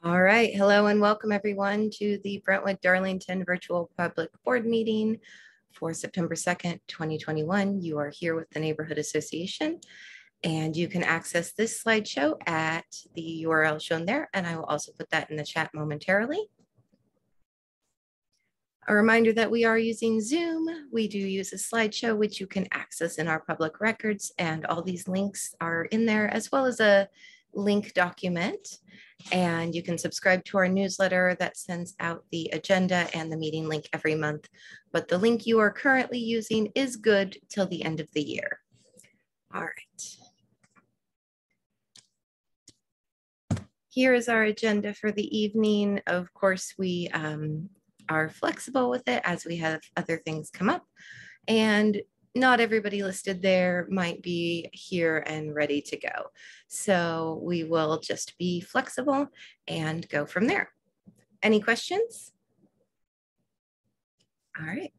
All right, hello and welcome everyone to the Brentwood-Darlington Virtual Public Board Meeting for September 2nd, 2021. You are here with the Neighborhood Association and you can access this slideshow at the URL shown there, and I will also put that in the chat momentarily. A reminder that we are using Zoom. We do use a slideshow, which you can access in our public records, and all these links are in there, as well as a link document. And you can subscribe to our newsletter that sends out the agenda and the meeting link every month. But the link you are currently using is good till the end of the year. All right. Here is our agenda for the evening. Of course, we are flexible with it as we have other things come up. And not everybody listed there might be here and ready to go. So we will just be flexible and go from there. Any questions? All right.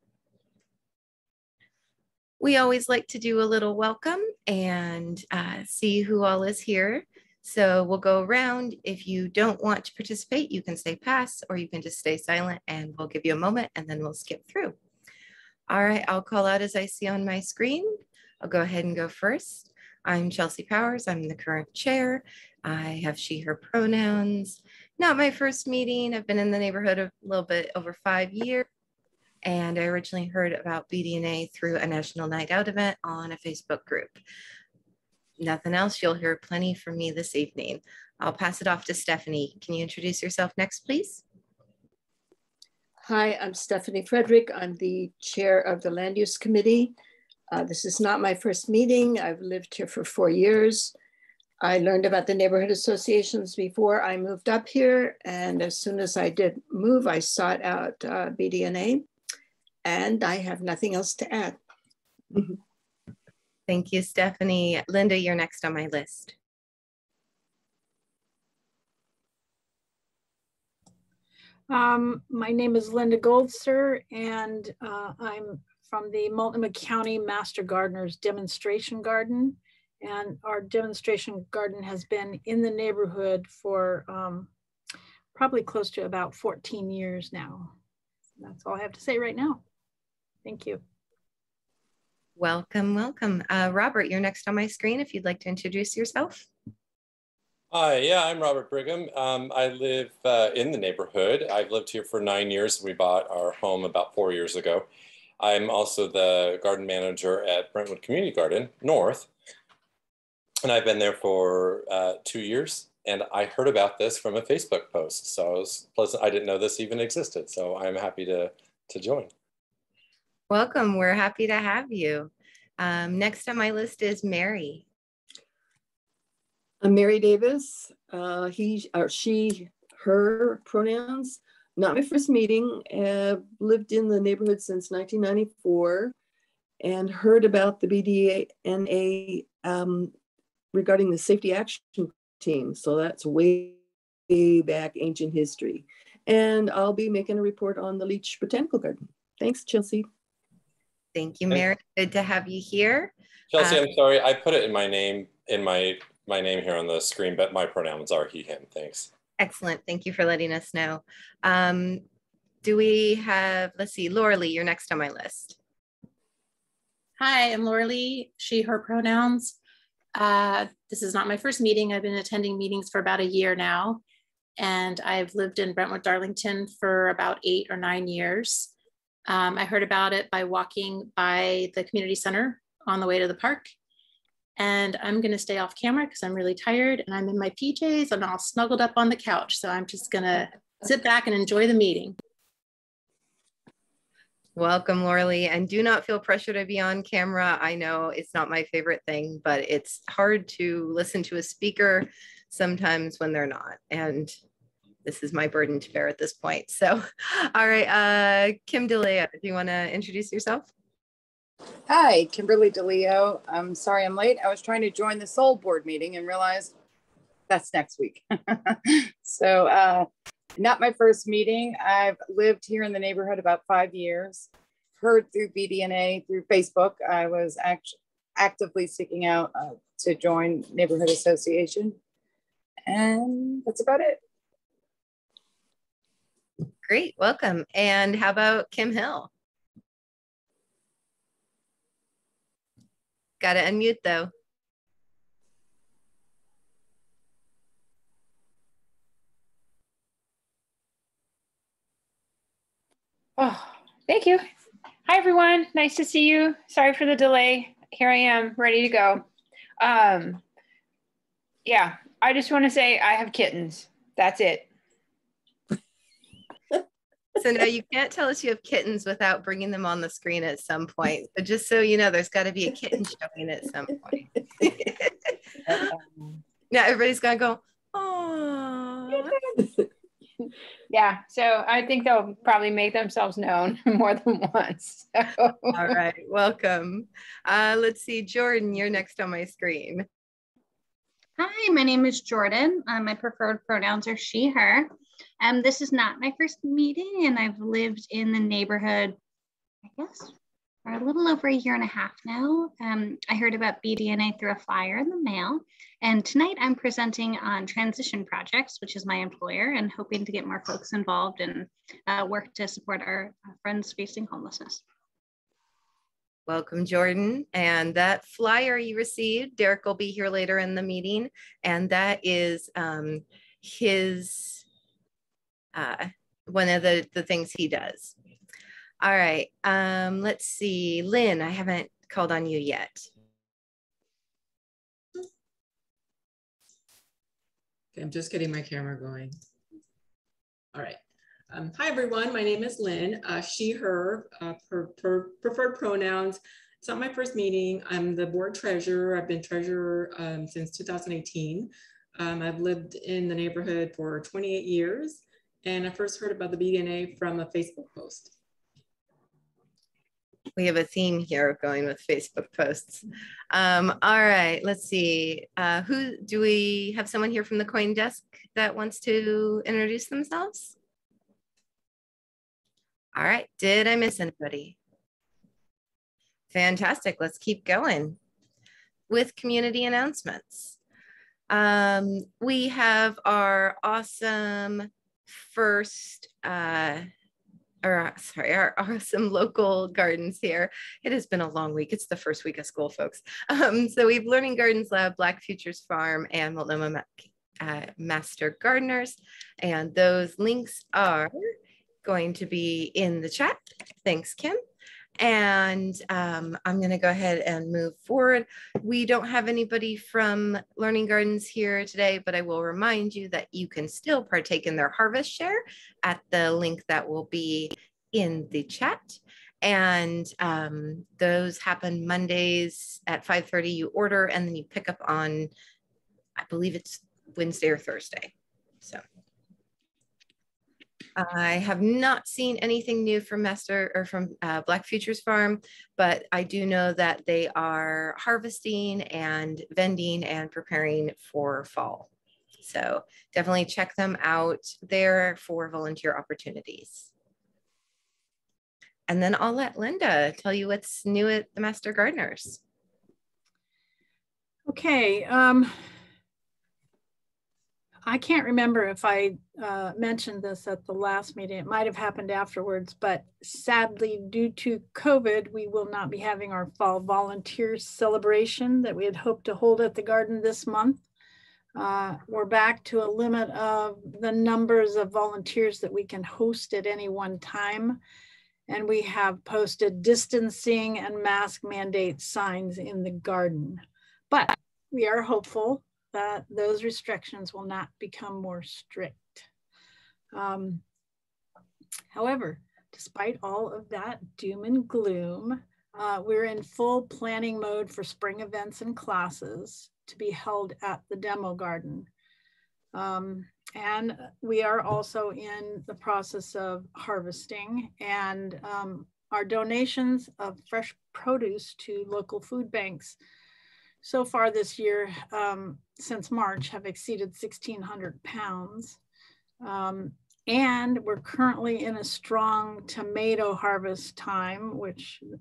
We always like to do a little welcome and see who all is here. So we'll go around. If you don't want to participate, you can say pass, or you can just stay silent and we'll give you a moment and then we'll skip through. All right, I'll call out as I see on my screen. I'll go ahead and go first. I'm Chelsea Powers. I'm the current chair. I have she, her pronouns. Not my first meeting. I've been in the neighborhood a little bit over 5 years. And I originally heard about BDNA through a National Night Out event on a Facebook group. Nothing else. You'll hear plenty from me this evening. I'll pass it off to Stephanie. Can you introduce yourself next, please? Hi, I'm Stephanie Frederick. I'm the chair of the Land Use Committee. This is not my first meeting. I've lived here for 4 years. I learned about the neighborhood associations before I moved up here. And as soon as I did move, I sought out BDNA, and I have nothing else to add. Thank you, Stephanie. Linda, you're next on my list. My name is Linda Goldster, and I'm from the Multnomah County Master Gardeners Demonstration Garden. And our demonstration garden has been in the neighborhood for probably close to about 14 years now. That's all I have to say right now. Thank you. Welcome, welcome. Robert, you're next on my screen if you'd like to introduce yourself. Hi, yeah, I'm Robert Brigham. I live in the neighborhood. I've lived here for 9 years. We bought our home about 4 years ago. I'm also the garden manager at Brentwood Community Garden North, and I've been there for 2 years. And I heard about this from a Facebook post, so I was pleasant. I didn't know this even existed, so I'm happy to join. Welcome. We're happy to have you. Next on my list is Mary. I'm Mary Davis. He or she, her pronouns. Not my first meeting. Lived in the neighborhood since 1994 and heard about the BDNA regarding the safety action team. So that's way back, ancient history. And I'll be making a report on the Leach Botanical Garden. Thanks, Chelsea. Thank you, Mary. Good to have you here. Chelsea, I'm sorry, I put it in my name my name here on the screen, but my pronouns are he, him. Thanks. Excellent. Thank you for letting us know. Do we have, let's see, Laura Lee, you're next on my list. Hi, I'm Laura Lee, she, her pronouns. This is not my first meeting. I've been attending meetings for about a year now, and I've lived in Brentwood-Darlington for about 8 or 9 years. I heard about it by walking by the community center on the way to the park. And I'm gonna stay off camera because I'm really tired and I'm in my PJs and all snuggled up on the couch. So I'm just gonna sit back and enjoy the meeting. Welcome, Laura Lee, and do not feel pressure to be on camera. I know it's not my favorite thing, but it's hard to listen to a speaker sometimes when they're not. And this is my burden to bear at this point. So, all right, Kim DeLeo, do you wanna introduce yourself? Hi, Kimberly DeLeo. I'm sorry I'm late. I was trying to join the Soul Board meeting and realized that's next week. So not my first meeting. I've lived here in the neighborhood about 5 years, heard through BDNA, through Facebook. I was actively seeking out to join Neighborhood Association. And that's about it. Great, welcome. And how about Kim Hill? Got to unmute though. Oh, thank you. Hi, everyone. Nice to see you. Sorry for the delay. Here I am, ready to go. Yeah, I just want to say I have kittens. That's it. So no, you can't tell us you have kittens without bringing them on the screen at some point. But just so you know, there's got to be a kitten showing at some point. Now everybody's gonna go, oh. Yeah, so I think they'll probably make themselves known more than once. So. All right, welcome. Let's see, Jordan, you're next on my screen. Hi, my name is Jordan. My preferred pronouns are she, her. This is not my first meeting, and I've lived in the neighborhood, I guess, for a little over a year and a half now. I heard about BDNA through a flyer in the mail, and tonight I'm presenting on transition projects, which is my employer, and hoping to get more folks involved and work to support our friends facing homelessness. Welcome, Jordan. And that flyer you received, Derek will be here later in the meeting, and that is his one of the things he does. All right, let's see, Lynn, I haven't called on you yet. Okay, I'm just getting my camera going. All right. Hi, everyone. My name is Lynn. She, her, preferred pronouns. It's not my first meeting. I'm the board treasurer. I've been treasurer since 2018. I've lived in the neighborhood for 28 years. And I first heard about the BDNA from a Facebook post. We have a theme here going with Facebook posts. All right, let's see. Do we have someone here from the coin desk that wants to introduce themselves? All right, did I miss anybody? Fantastic, let's keep going with community announcements. We have our awesome first, our awesome local gardens here. It has been a long week. It's the first week of school, folks. So we have Learning Gardens Lab, Black Futures Farm, and Multnomah Master Gardeners. And those links are going to be in the chat. Thanks, Kim. And I'm going to go ahead and move forward. We don't have anybody from Learning Gardens here today, but I will remind you that you can still partake in their harvest share at the link that will be in the chat. And those happen Mondays at 5:30. You order and then you pick up on, I believe it's Wednesday or Thursday. So I have not seen anything new from Black Futures Farm, but I do know that they are harvesting and vending and preparing for fall. So definitely check them out there for volunteer opportunities. And then I'll let Linda tell you what's new at the Master Gardeners. Okay. I can't remember if I mentioned this at the last meeting. It might have happened afterwards, but sadly, due to COVID, we will not be having our fall volunteers celebration that we had hoped to hold at the garden this month. We're back to a limit of the numbers of volunteers that we can host at any one time. And we have posted distancing and mask mandate signs in the garden. But we are hopeful that those restrictions will not become more strict. However, despite all of that doom and gloom, we're in full planning mode for spring events and classes to be held at the demo garden. And we are also in the process of harvesting, and our donations of fresh produce to local food banks so far this year, since March, have exceeded 1,600 pounds. And we're currently in a strong tomato harvest time,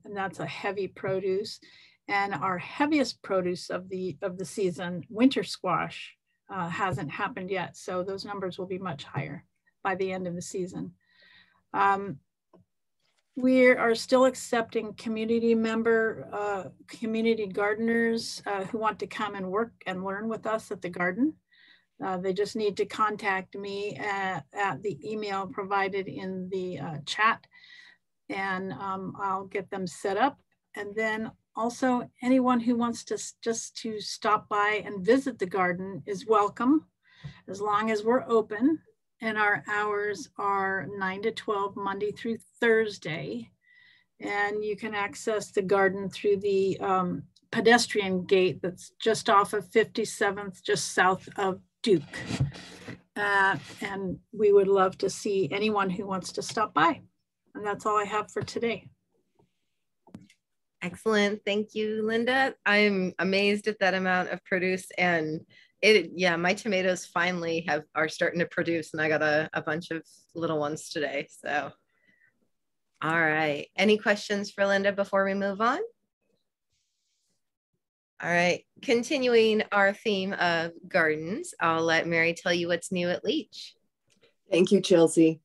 and that's a heavy produce. And our heaviest produce of the season, winter squash, hasn't happened yet. So those numbers will be much higher by the end of the season. We are still accepting community gardeners who want to come and work and learn with us at the garden. They just need to contact me at the email provided in the chat, and I'll get them set up. And then also anyone who wants to just to stop by and visit the garden is welcome, as long as we're open. And our hours are 9 to 12, Monday through Thursday. And you can access the garden through the pedestrian gate that's just off of 57th, just south of Duke. And we would love to see anyone who wants to stop by. And that's all I have for today. Excellent. Thank you, Linda. I'm amazed at that amount of produce, and my tomatoes finally are starting to produce, and I got a bunch of little ones today. So, all right. Any questions for Linda before we move on? All right. Continuing our theme of gardens, I'll let Mary tell you what's new at Leach. Thank you, Chelsea.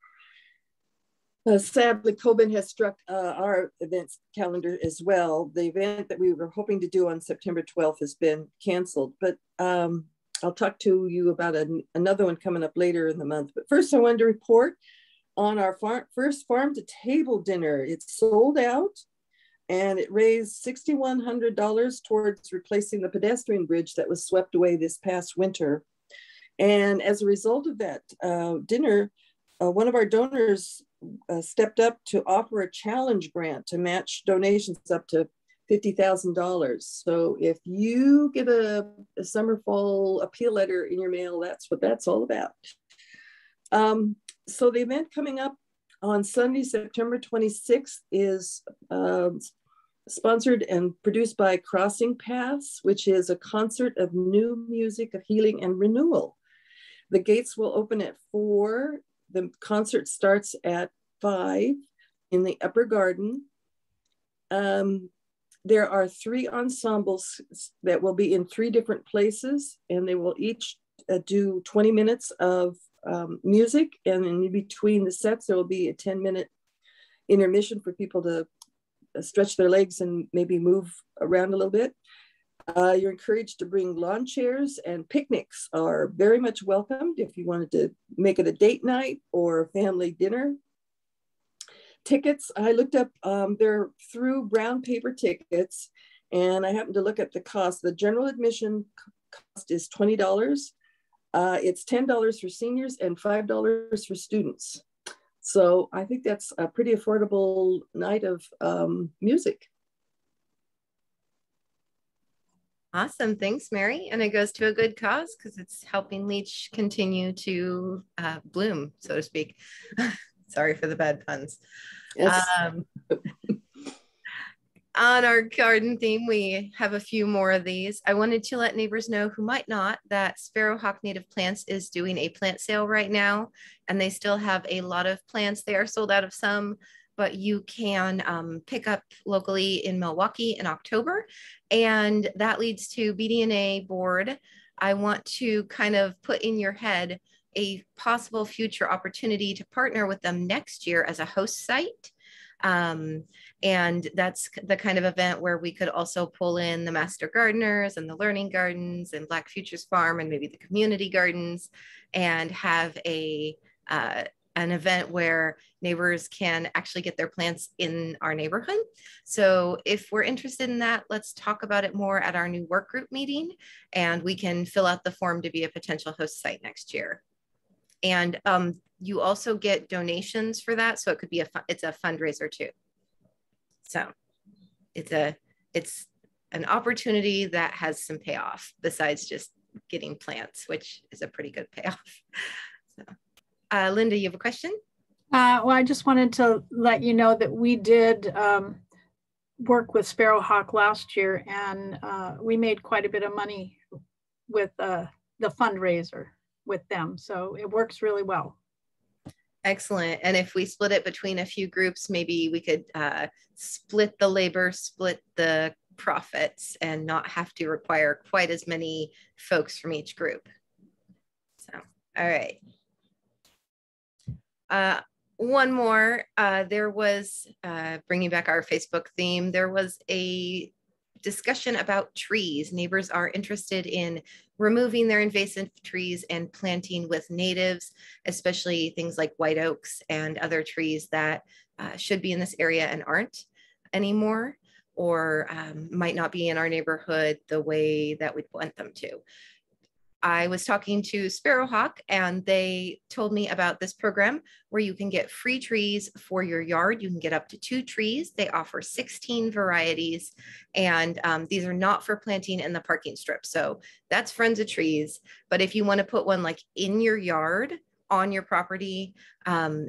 Sadly, COVID has struck our events calendar as well. The event that we were hoping to do on September 12th has been canceled, but I'll talk to you about another one coming up later in the month. But first, I wanted to report on our first farm to table dinner. It's sold out, and it raised $6,100 towards replacing the pedestrian bridge that was swept away this past winter. And as a result of that dinner, one of our donors stepped up to offer a challenge grant to match donations up to $50,000. So if you get a summer fall appeal letter in your mail, that's what that's all about. So the event coming up on Sunday, September 26th is sponsored and produced by Crossing Paths, which is a concert of new music of healing and renewal. The gates will open at 4. The concert starts at 5 in the upper garden. There are 3 ensembles that will be in 3 different places, and they will each do 20 minutes of music. And in between the sets, there will be a 10-minute intermission for people to stretch their legs and maybe move around a little bit. You're encouraged to bring lawn chairs, and picnics are very much welcomed if you wanted to make it a date night or family dinner. Tickets, I looked up, they're through brown paper tickets, and I happened to look up the cost. The general admission cost is $20. It's $10 for seniors and $5 for students. So I think that's a pretty affordable night of music. Awesome. Thanks, Mary. And it goes to a good cause because it's helping Leach continue to bloom, so to speak. Sorry for the bad puns. Yes. On our garden theme, we have a few more of these. I wanted to let neighbors know who might not that Sparrow Hawk Native Plants is doing a plant sale right now, and they still have a lot of plants. They are sold out of some, but you can pick up locally in Milwaukee in October. And that leads to BDNA board. I want to kind of put in your head a possible future opportunity to partner with them next year as a host site. And that's the kind of event where we could also pull in the Master Gardeners and the Learning Gardens and Black Futures Farm and maybe the community gardens, and have an event where neighbors can actually get their plants in our neighborhood. So if we're interested in that, let's talk about it more at our new work group meeting, and we can fill out the form to be a potential host site next year. And you also get donations for that. So it could be it's a fundraiser too. So it's an opportunity that has some payoff besides just getting plants, which is a pretty good payoff. So, Linda, you have a question? Well, I just wanted to let you know that we did work with Sparrow Hawk last year, and we made quite a bit of money with the fundraiser with them. So it works really well. Excellent. And if we split it between a few groups, maybe we could split the labor, split the profits, and not have to require quite as many folks from each group. So, all right. one more, there was, bringing back our Facebook theme, there was a discussion about trees. Neighbors are interested in removing their invasive trees and planting with natives, especially things like white oaks and other trees that should be in this area and aren't anymore, or might not be in our neighborhood the way that we'd want them to. I was talking to Sparrow Hawk and they told me about this program where you can get free trees for your yard. You can get up to 2 trees. They offer 16 varieties, and these are not for planting in the parking strip. So that's Friends of Trees. But if you want to put one like in your yard on your property,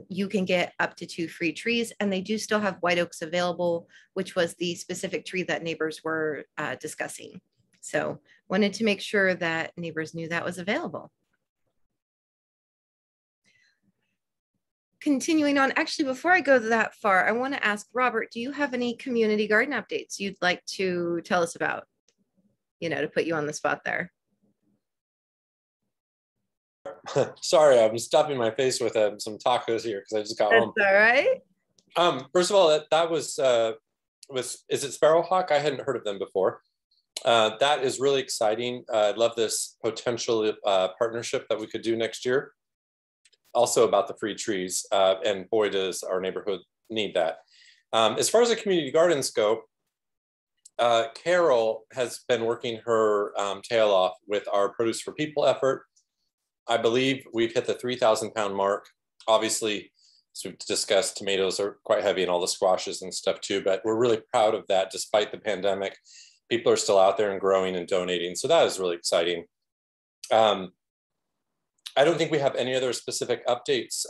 you can get up to 2 free trees, and they do still have white oaks available, which was the specific tree that neighbors were discussing. So wanted to make sure that neighbors knew that was available. Continuing on, actually, before I go that far, I want to ask Robert, do you have any community garden updates you'd like to tell us about? You know, to put you on the spot there. Sorry, I'm stuffing my face with some tacos here because I just got home. That's all right. First of all, that was is it Sparrow Hawk? I hadn't heard of them before. That is really exciting. I love this potential partnership that we could do next year. Also about the free trees, and boy, does our neighborhood need that. As far as the community gardens go, Carol has been working her tail off with our Produce for People effort. I believe we've hit the 3,000 pound mark. Obviously, as we've discussed, tomatoes are quite heavy and all the squashes and stuff too, but we're really proud of that despite the pandemic. People are still out there and growing and donating. So that is really exciting. I don't think we have any other specific updates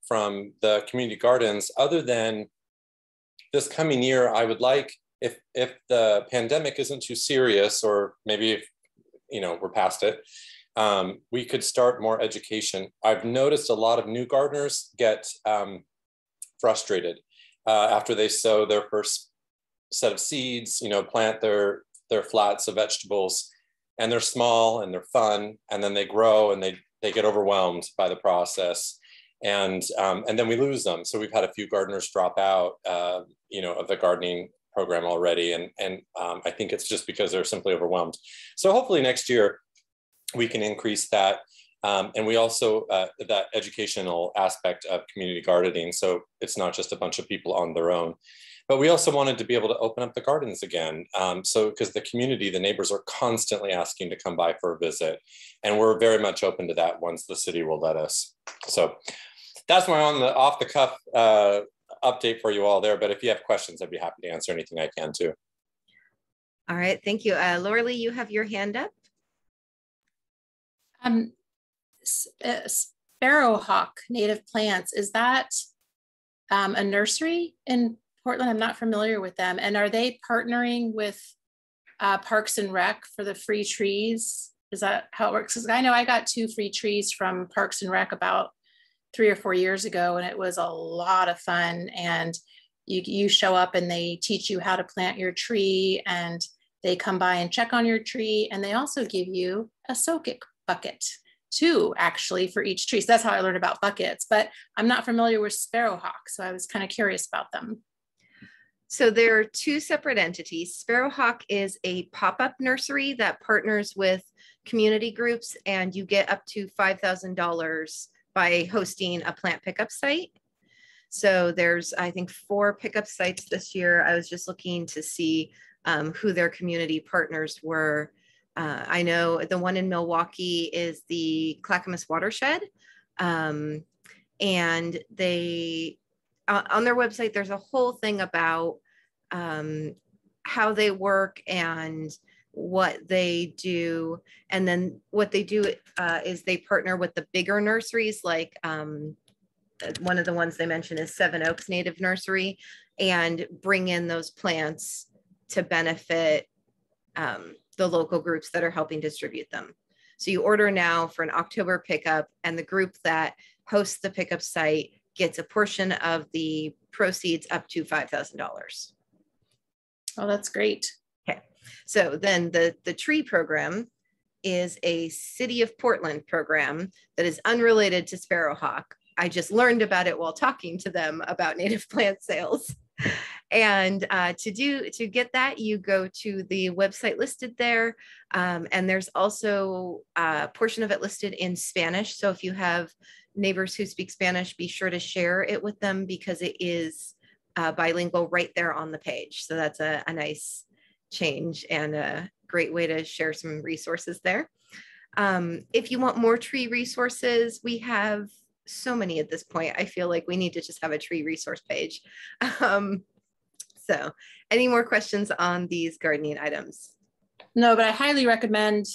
from the community gardens other than this coming year. I would like, if the pandemic isn't too serious, or maybe if, you know, we're past it, we could start more education. I've noticed a lot of new gardeners get frustrated after they sow their first set of seeds, you know, plant their flats of vegetables, and they're small and they're fun, and then they grow and they get overwhelmed by the process, and then we lose them. So we've had a few gardeners drop out, you know, of the gardening program already, and I think it's just because they're simply overwhelmed. So hopefully next year we can increase that, and we also that educational aspect of community gardening. So it's not just a bunch of people on their own. But we also wanted to be able to open up the gardens again. So because the community, the neighbors are constantly asking to come by for a visit. And we're very much open to that once the city will let us. So that's my off the cuff update for you all there. But if you have questions, I'd be happy to answer anything I can too. All right, thank you. Laura Lee, you have your hand up. Sparrow Hawk Native Plants, is that a nursery in Portland? I'm not familiar with them. And are they partnering with Parks and Rec for the free trees? Is that how it works? Because I know I got 2 free trees from Parks and Rec about 3 or 4 years ago, and it was a lot of fun. And you show up and they teach you how to plant your tree, and they come by and check on your tree. And they also give you a soak it bucket too, actually, for each tree. So that's how I learned about buckets, but I'm not familiar with Sparrow Hawk. So I was kind of curious about them. So there are 2 separate entities. Sparrow Hawk is a pop-up nursery that partners with community groups, and you get up to $5,000 by hosting a plant pickup site. So there's, I think, 4 pickup sites this year. I was just looking to see who their community partners were. I know the one in Milwaukee is the Clackamas Watershed, and they, on their website, there's a whole thing about how they work and what they do. And then what they do is they partner with the bigger nurseries, like one of the ones they mentioned is Seven Oaks Native Nursery, and bring in those plants to benefit the local groups that are helping distribute them. So you order now for an October pickup, and the group that hosts the pickup site gets a portion of the proceeds up to $5,000. Oh, that's great. Okay. So then the tree program is a City of Portland program that is unrelated to Sparrow Hawk, I just learned about it while talking to them about native plant sales. And to get that, you go to the website listed there. And there's also a portion of it listed in Spanish. So if you have neighbors who speak Spanish, be sure to share it with them because it is bilingual right there on the page. So that's a nice change and a great way to share some resources there. If you want more tree resources, we have so many at this point. I feel like we need to just have a tree resource page. So any more questions on these gardening items? No, but I highly recommend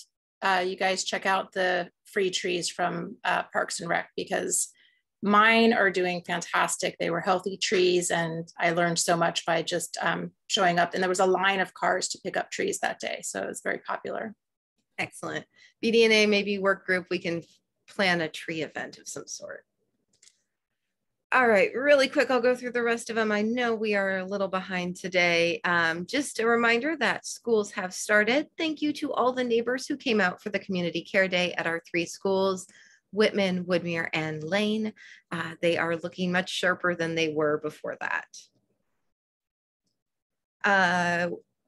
you guys check out the free trees from Parks and Rec because mine are doing fantastic. They were healthy trees and I learned so much by just showing up, and there was a line of cars to pick up trees that day. So it was very popular. Excellent. BDNA, maybe work group, we can plan a tree event of some sort. All right, really quick, I'll go through the rest of them. I know we are a little behind today. Just a reminder that schools have started. Thank you to all the neighbors who came out for the Community Care Day at our 3 schools, Whitman, Woodmere, and Lane. They are looking much sharper than they were before that.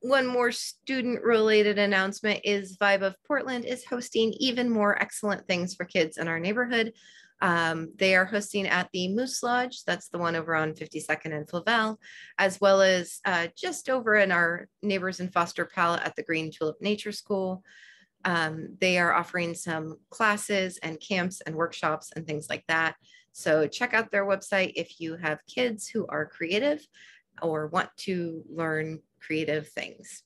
One more student-related announcement is Vibe of Portland is hosting even more excellent things for kids in our neighborhood. They are hosting at the Moose Lodge, that's the one over on 52nd and Flavel, as well as just over in our Neighbors in Foster Palette at the Green Tulip Nature School. They are offering some classes and camps and workshops and things like that. So check out their website if you have kids who are creative or want to learn creative things.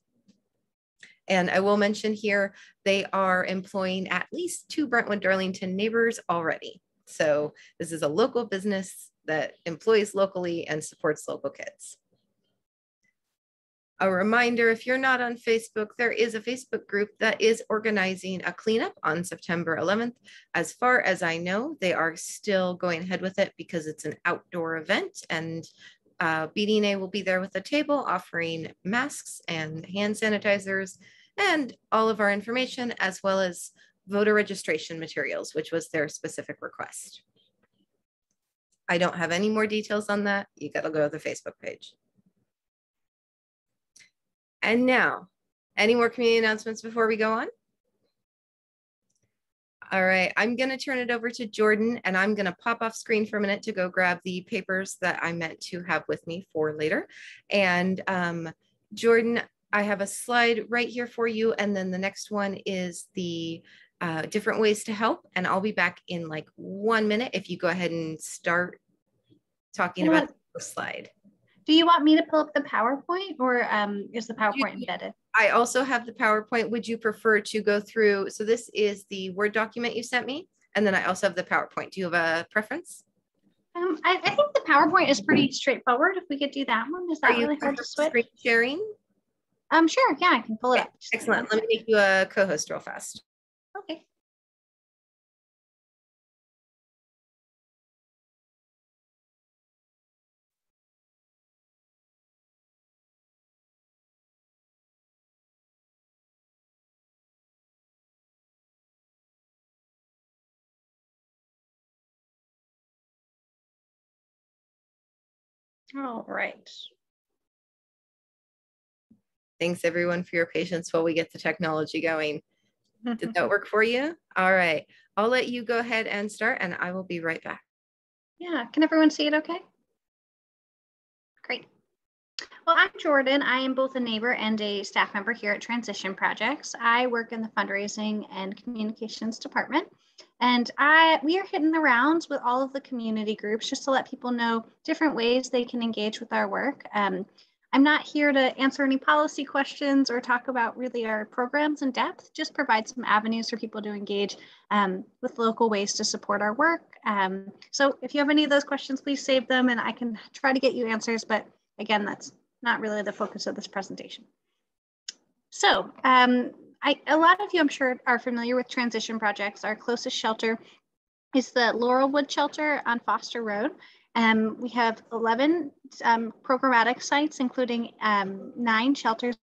And I will mention here, they are employing at least 2 Brentwood-Darlington neighbors already. So this is a local business that employs locally and supports local kids. A reminder, if you're not on Facebook, there is a Facebook group that is organizing a cleanup on September 11th. As far as I know, they are still going ahead with it because it's an outdoor event, and BDNA will be there with a table offering masks and hand sanitizers and all of our information, as well as voter registration materials, which was their specific request. I don't have any more details on that. You gotta go to the Facebook page. And now, any more community announcements before we go on? All right, I'm gonna turn it over to Jordan and I'm gonna pop off screen for a minute to go grab the papers that I meant to have with me for later. And Jordan, I have a slide right here for you. And then the next one is the different ways to help. And I'll be back in like 1 minute if you go ahead and start talking about the first slide. Do you want me to pull up the PowerPoint or is the PowerPoint embedded? I also have the PowerPoint. Would you prefer to go through? So this is the Word document you sent me. And then I also have the PowerPoint. Do you have a preference? I think the PowerPoint is pretty straightforward. If we could do that one, is that really hard to switch? Screen sharing? Sure, yeah, I can pull it up. Excellent. Let me make you a co-host real fast. Okay. All right. Thanks everyone for your patience while we get the technology going. Did that work for you? All right, I'll let you go ahead and start and I will be right back. Yeah, can everyone see it okay? Great. Well, I'm Jordan. I am both a neighbor and a staff member here at Transition Projects. I work in the fundraising and communications department. And we are hitting the rounds with all of the community groups just to let people know different ways they can engage with our work. I'm not here to answer any policy questions or talk about really our programs in depth, just provide some avenues for people to engage with local ways to support our work. So if you have any of those questions, please save them and I can try to get you answers. But again, that's not really the focus of this presentation. So a lot of you, I'm sure, are familiar with Transition Projects. Our closest shelter is the Laurelwood Shelter on Foster Road. We have 11 programmatic sites, including 9 shelters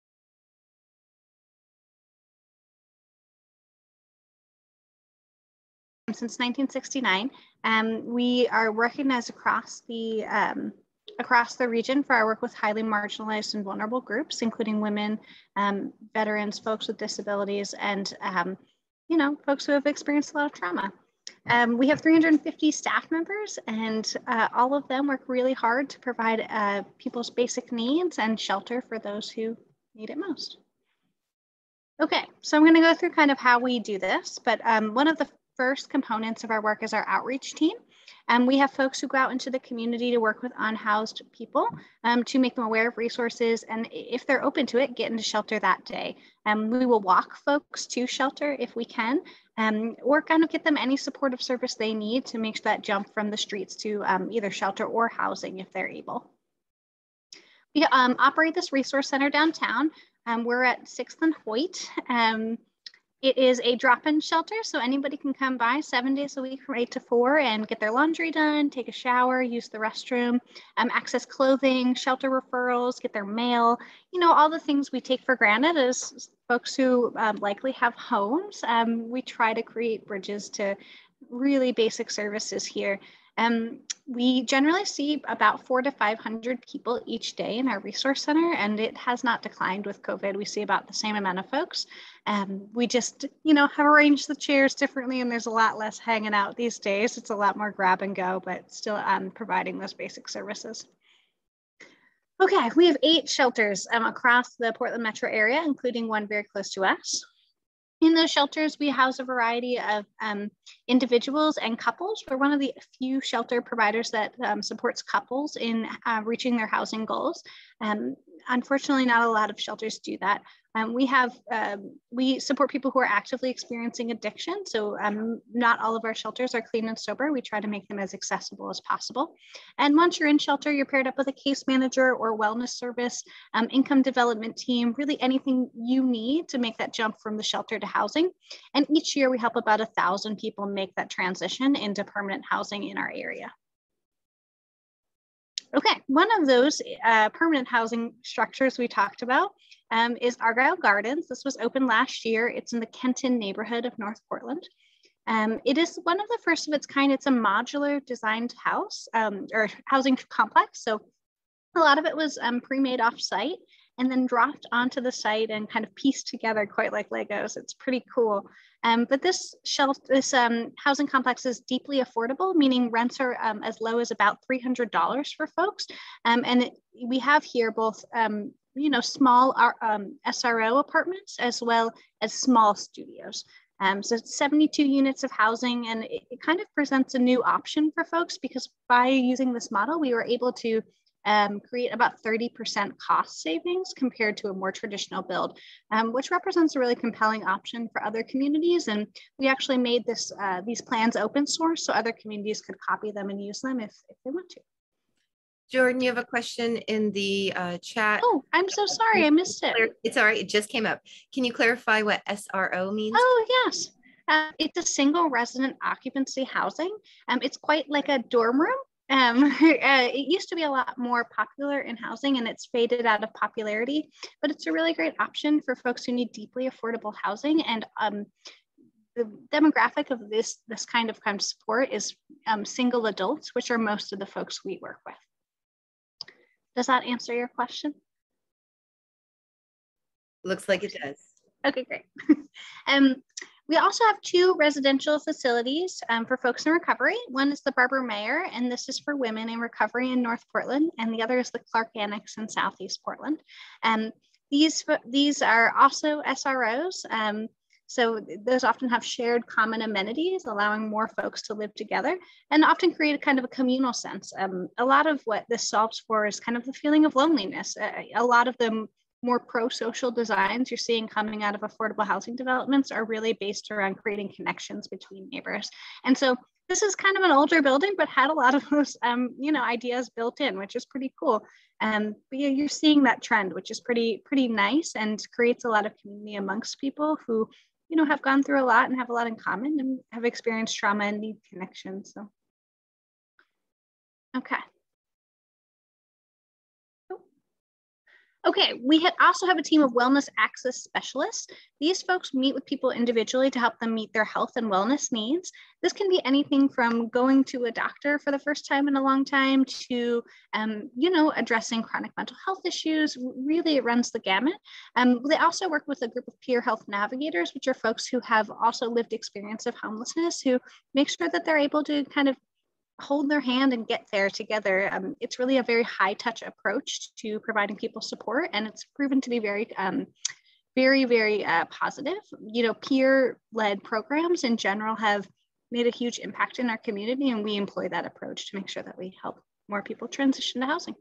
since 1969. We are recognized across the region for our work with highly marginalized and vulnerable groups, including women, veterans, folks with disabilities, and folks who have experienced a lot of trauma. We have 350 staff members, and all of them work really hard to provide people's basic needs and shelter for those who need it most. Okay, so I'm going to go through kind of how we do this, but one of the first components of our work is our outreach team. We have folks who go out into the community to work with unhoused people to make them aware of resources, and if they're open to it, get into shelter that day. We will walk folks to shelter if we can, or kind of get them any supportive service they need to make that jump from the streets to either shelter or housing if they're able. We operate this resource center downtown. We're at 6th and Hoyt. It is a drop-in shelter, so anybody can come by 7 days a week from 8 to 4 and get their laundry done, take a shower, use the restroom, access clothing, shelter referrals, get their mail, all the things we take for granted as folks who likely have homes. We try to create bridges to really basic services here. We generally see about 400 to 500 people each day in our resource center, and it has not declined with COVID. We see about the same amount of folks. We just, have arranged the chairs differently, and there's a lot less hanging out these days. It's a lot more grab and go, but still providing those basic services. Okay, we have 8 shelters across the Portland metro area, including one very close to us. In those shelters, we house a variety of individuals and couples. We're one of the few shelter providers that supports couples in reaching their housing goals. Unfortunately, not a lot of shelters do that. We support people who are actively experiencing addiction. So not all of our shelters are clean and sober. We try to make them as accessible as possible. And once you're in shelter, you're paired up with a case manager or wellness service, income development team, really anything you need to make that jump from the shelter to housing. And each year we help about 1,000 people make that transition into permanent housing in our area. Okay, one of those permanent housing structures we talked about is Argyle Gardens. This was opened last year. It's in the Kenton neighborhood of North Portland. It is one of the first of its kind. It's a modular designed house or housing complex. So a lot of it was pre-made off-site and then dropped onto the site and kind of pieced together quite like Legos. It's pretty cool. But this housing complex is deeply affordable, meaning rents are as low as about $300 for folks. We have here both, small SRO apartments as well as small studios. So it's 72 units of housing, and it kind of presents a new option for folks because by using this model, we were able to create about 30% cost savings compared to a more traditional build, which represents a really compelling option for other communities. And we actually made these plans open source so other communities could copy them and use them if they want to. Jordan, you have a question in the chat. Oh, I'm so sorry, I missed it. It's all right, it just came up. Can you clarify what SRO means? Oh, yes. It's a single resident occupancy housing. It's quite like a dorm room. It used to be a lot more popular in housing and it's faded out of popularity, but it's a really great option for folks who need deeply affordable housing. And the demographic of this kind of support is single adults, which are most of the folks we work with. Does that answer your question? Looks like it does. Okay, great. We also have 2 residential facilities for folks in recovery. One is the Barbara Mayer, and this is for women in recovery in North Portland, and the other is the Clark Annex in Southeast Portland. These are also SROs, so those often have shared common amenities, allowing more folks to live together and often create a kind of a communal sense. A lot of what this solves for is kind of the feeling of loneliness. A lot of them more pro-social designs you're seeing coming out of affordable housing developments are really based around creating connections between neighbors. And so this is kind of an older building, but had a lot of those, ideas built in, which is pretty cool. But yeah, you're seeing that trend, which is pretty nice and creates a lot of community amongst people who, have gone through a lot and have a lot in common and have experienced trauma and need connections. So, okay. Okay, we also have a team of wellness access specialists. These folks meet with people individually to help them meet their health and wellness needs. This can be anything from going to a doctor for the first time in a long time to, addressing chronic mental health issues. Really, it runs the gamut. They also work with a group of peer health navigators, which are folks who have also lived experience of homelessness, who make sure that they're able to kind of hold their hand and get there together. It's really a very high touch approach to providing people support, and it's proven to be very, very positive. Peer-led programs in general have made a huge impact in our community, and we employ that approach to make sure that we help more people transition to housing.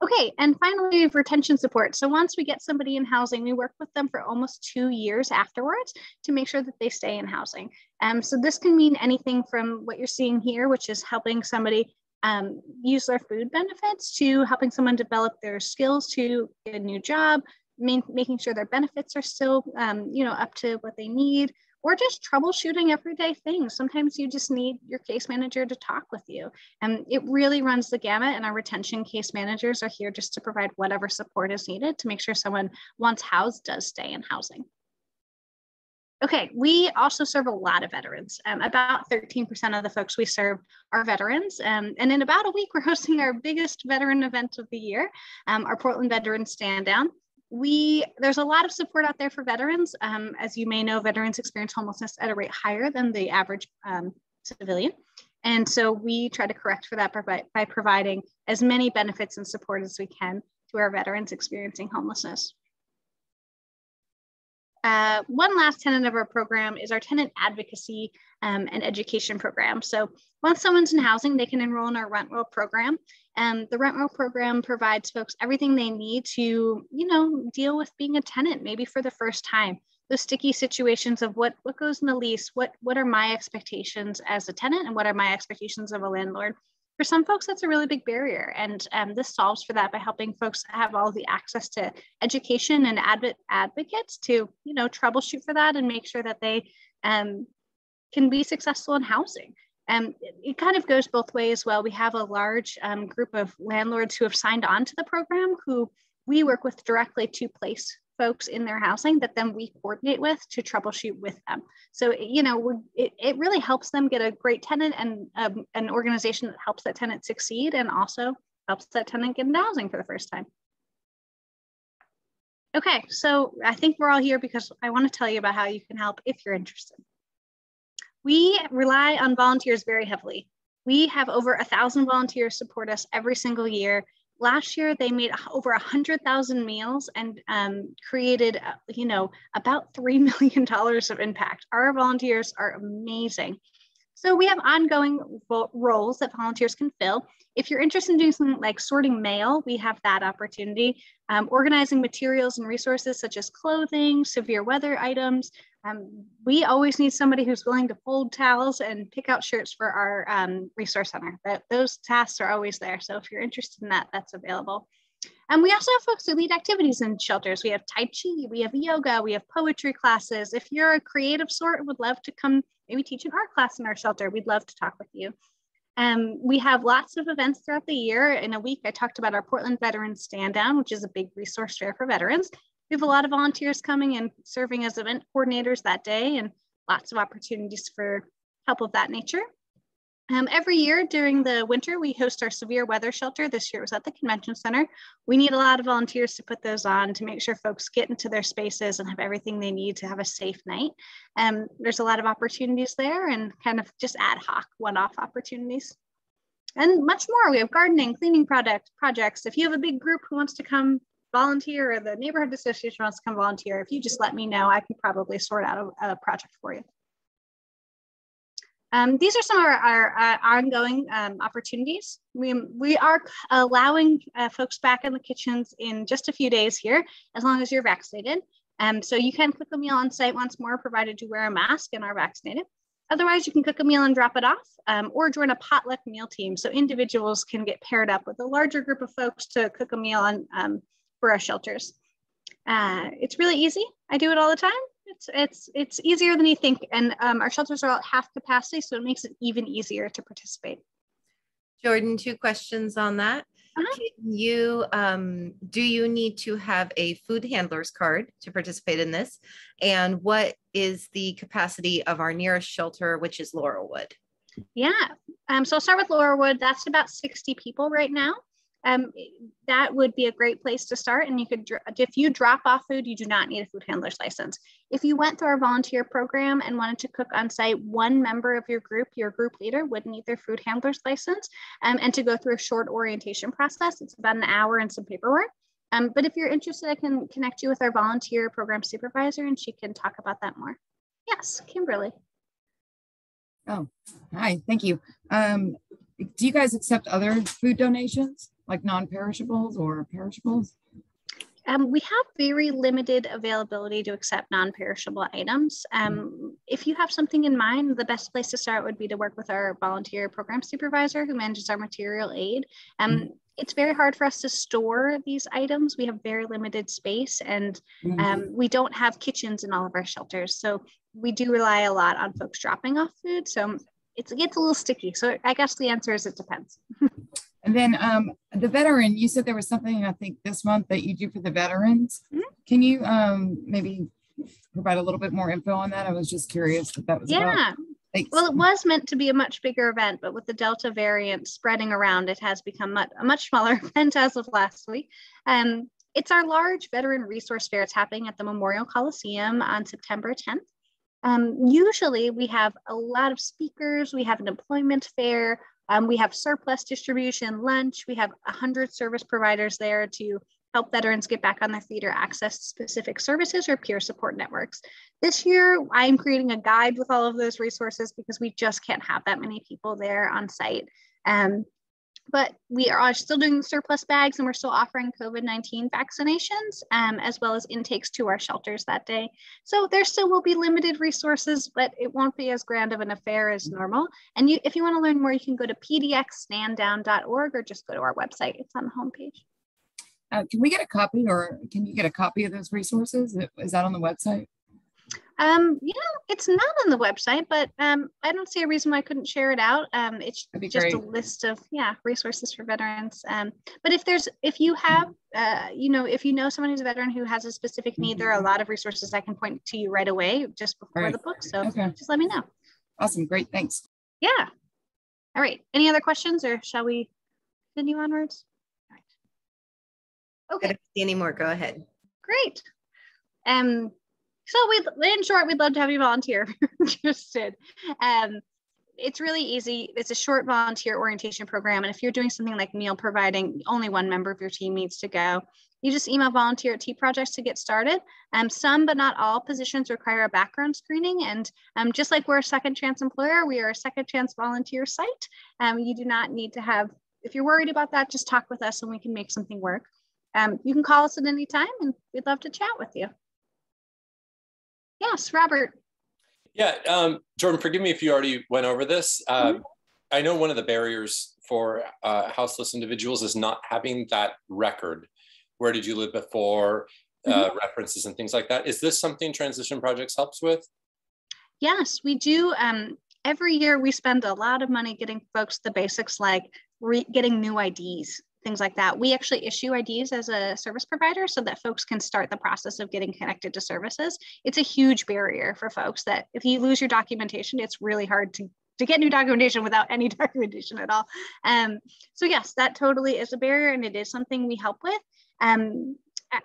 Okay, and finally, retention support. So once we get somebody in housing, we work with them for almost 2 years afterwards to make sure that they stay in housing. So this can mean anything from what you're seeing here, which is helping somebody use their food benefits, to helping someone develop their skills to get a new job, making sure their benefits are still up to what they need, or just troubleshooting everyday things. Sometimes you just need your case manager to talk with you. And it really runs the gamut, and our retention case managers are here just to provide whatever support is needed to make sure someone once housed does stay in housing. Okay, we also serve a lot of veterans. About 13% of the folks we serve are veterans. And in about a week, we're hosting our biggest veteran event of the year, our Portland Veterans Stand Down. There's a lot of support out there for veterans. As you may know, veterans experience homelessness at a rate higher than the average civilian. And so we try to correct for that by providing as many benefits and support as we can to our veterans experiencing homelessness. One last tenet of our program is our tenant advocacy and education program. So once someone's in housing, they can enroll in our rent roll program. And the rent roll program provides folks everything they need to, deal with being a tenant, maybe for the first time. Those sticky situations of what goes in the lease, what are my expectations as a tenant, and what are my expectations of a landlord. For some folks, that's a really big barrier, and this solves for that by helping folks have all the access to education and advocates to, troubleshoot for that and make sure that they can be successful in housing. It kind of goes both ways. Well, we have a large group of landlords who have signed on to the program, who we work with directly to place folks in their housing that then we coordinate with to troubleshoot with them. So, it really helps them get a great tenant and an organization that helps that tenant succeed, and also helps that tenant get into housing for the first time. Okay, so I think we're all here because I want to tell you about how you can help if you're interested. We rely on volunteers very heavily. We have over 1,000 volunteers support us every single year. Last year, they made over 100,000 meals and created, about $3 million of impact. Our volunteers are amazing. So we have ongoing roles that volunteers can fill. If you're interested in doing something like sorting mail, we have that opportunity. Organizing materials and resources such as clothing, severe weather items. We always need somebody who's willing to fold towels and pick out shirts for our resource center. Those tasks are always there. So if you're interested in that, that's available. And we also have folks who lead activities in shelters. We have Tai Chi, we have yoga, we have poetry classes. If you're a creative sort and would love to come maybe teach an art class in our shelter, we'd love to talk with you. We have lots of events throughout the year. In a week, I talked about our Portland Veterans Stand Down, which is a big resource fair for veterans. We have a lot of volunteers coming and serving as event coordinators that day, and lots of opportunities for help of that nature. Every year during the winter, we host our severe weather shelter. This year it was at the convention center. We need a lot of volunteers to put those on to make sure folks get into their spaces and have everything they need to have a safe night. There's a lot of opportunities there, and kind of just ad hoc one-off opportunities. And much more. We have gardening, cleaning projects. If you have a big group who wants to come volunteer, or the neighborhood association wants to come volunteer, if you just let me know, I can probably sort out a project for you. These are some of our ongoing opportunities. We are allowing folks back in the kitchens in just a few days here, as long as you're vaccinated. So you can cook a meal on site once more, provided you wear a mask and are vaccinated. Otherwise, you can cook a meal and drop it off, or join a potluck meal team. So individuals can get paired up with a larger group of folks to cook a meal on for our shelters. It's really easy. I do it all the time. It's easier than you think, and our shelters are at half capacity, so it makes it even easier to participate. Jordan, 2 questions on that. Can you, do you need to have a food handler's card to participate in this? And what is the capacity of our nearest shelter, which is Laurelwood? Yeah, so I'll start with Laurelwood. That's about 60 people right now. That would be a great place to start. And you could, if you drop off food, you do not need a food handler's license. If you went through our volunteer program and wanted to cook on site, one member of your group leader, would need their food handler's license and to go through a short orientation process. It's about an hour and some paperwork. But if you're interested, I can connect you with our volunteer program supervisor and she can talk about that more. Yes, Kimberly. Oh, hi, thank you. Do you guys accept other food donations, like non-perishables or perishables? We have very limited availability to accept non-perishable items. If you have something in mind, the best place to start would be to work with our volunteer program supervisor who manages our material aid. It's very hard for us to store these items. We have very limited space and we don't have kitchens in all of our shelters. So we do rely a lot on folks dropping off food. So it gets a little sticky. So I guess the answer is it depends. And then the veteran, you said there was something, I think this month that you do for the veterans. Can you maybe provide a little bit more info on that? I was just curious what that was about. Thanks. Well, it was meant to be a much bigger event, but with the Delta variant spreading around, it has become a much smaller event as of last week. It's our large veteran resource fair. It's happening at the Memorial Coliseum on September 10th. Usually we have a lot of speakers, we have an employment fair, we have surplus distribution, lunch, we have 100 service providers there to help veterans get back on their feet or access specific services or peer support networks. This year, I'm creating a guide with all of those resources because we just can't have that many people there on site. But we are still doing surplus bags and we're still offering COVID-19 vaccinations as well as intakes to our shelters that day. So there still will be limited resources, but it won't be as grand of an affair as normal. And if you want to learn more, you can go to pdxstanddown.org or just go to our website. It's on the homepage. Can we get a copy or can you get a copy of those resources? Is that on the website? It's not on the website, but I don't see a reason why I couldn't share it out. It's just great. A list of resources for veterans. But if you know someone who's a veteran who has a specific need, there are a lot of resources I can point to you right away just before the book. So just let me know. Awesome, great, thanks. Yeah. All right. Any other questions or shall we continue onwards? All right. Okay. If I see any more, go ahead. Great. So in short, we'd love to have you volunteer if you're interested. It's really easy. It's a short volunteer orientation program. And if you're doing something like meal providing, only one member of your team needs to go. You just email volunteer@tprojects to get started. Some, but not all positions require a background screening. And just like we're a second chance employer, we are a second chance volunteer site. You do not need to have, if you're worried about that, just talk with us and we can make something work. You can call us at any time and we'd love to chat with you. Yes, Robert. Yeah, Jordan, forgive me if you already went over this. I know one of the barriers for houseless individuals is not having that record. Where did you live before? References and things like that. Is this something Transition Projects helps with? Yes, we do. Every year we spend a lot of money getting folks the basics like getting new IDs. Things like that. We actually issue IDs as a service provider so that folks can start the process of getting connected to services. It's a huge barrier for folks that if you lose your documentation, it's really hard to get new documentation without any documentation at all. So yes, that totally is a barrier and it is something we help with.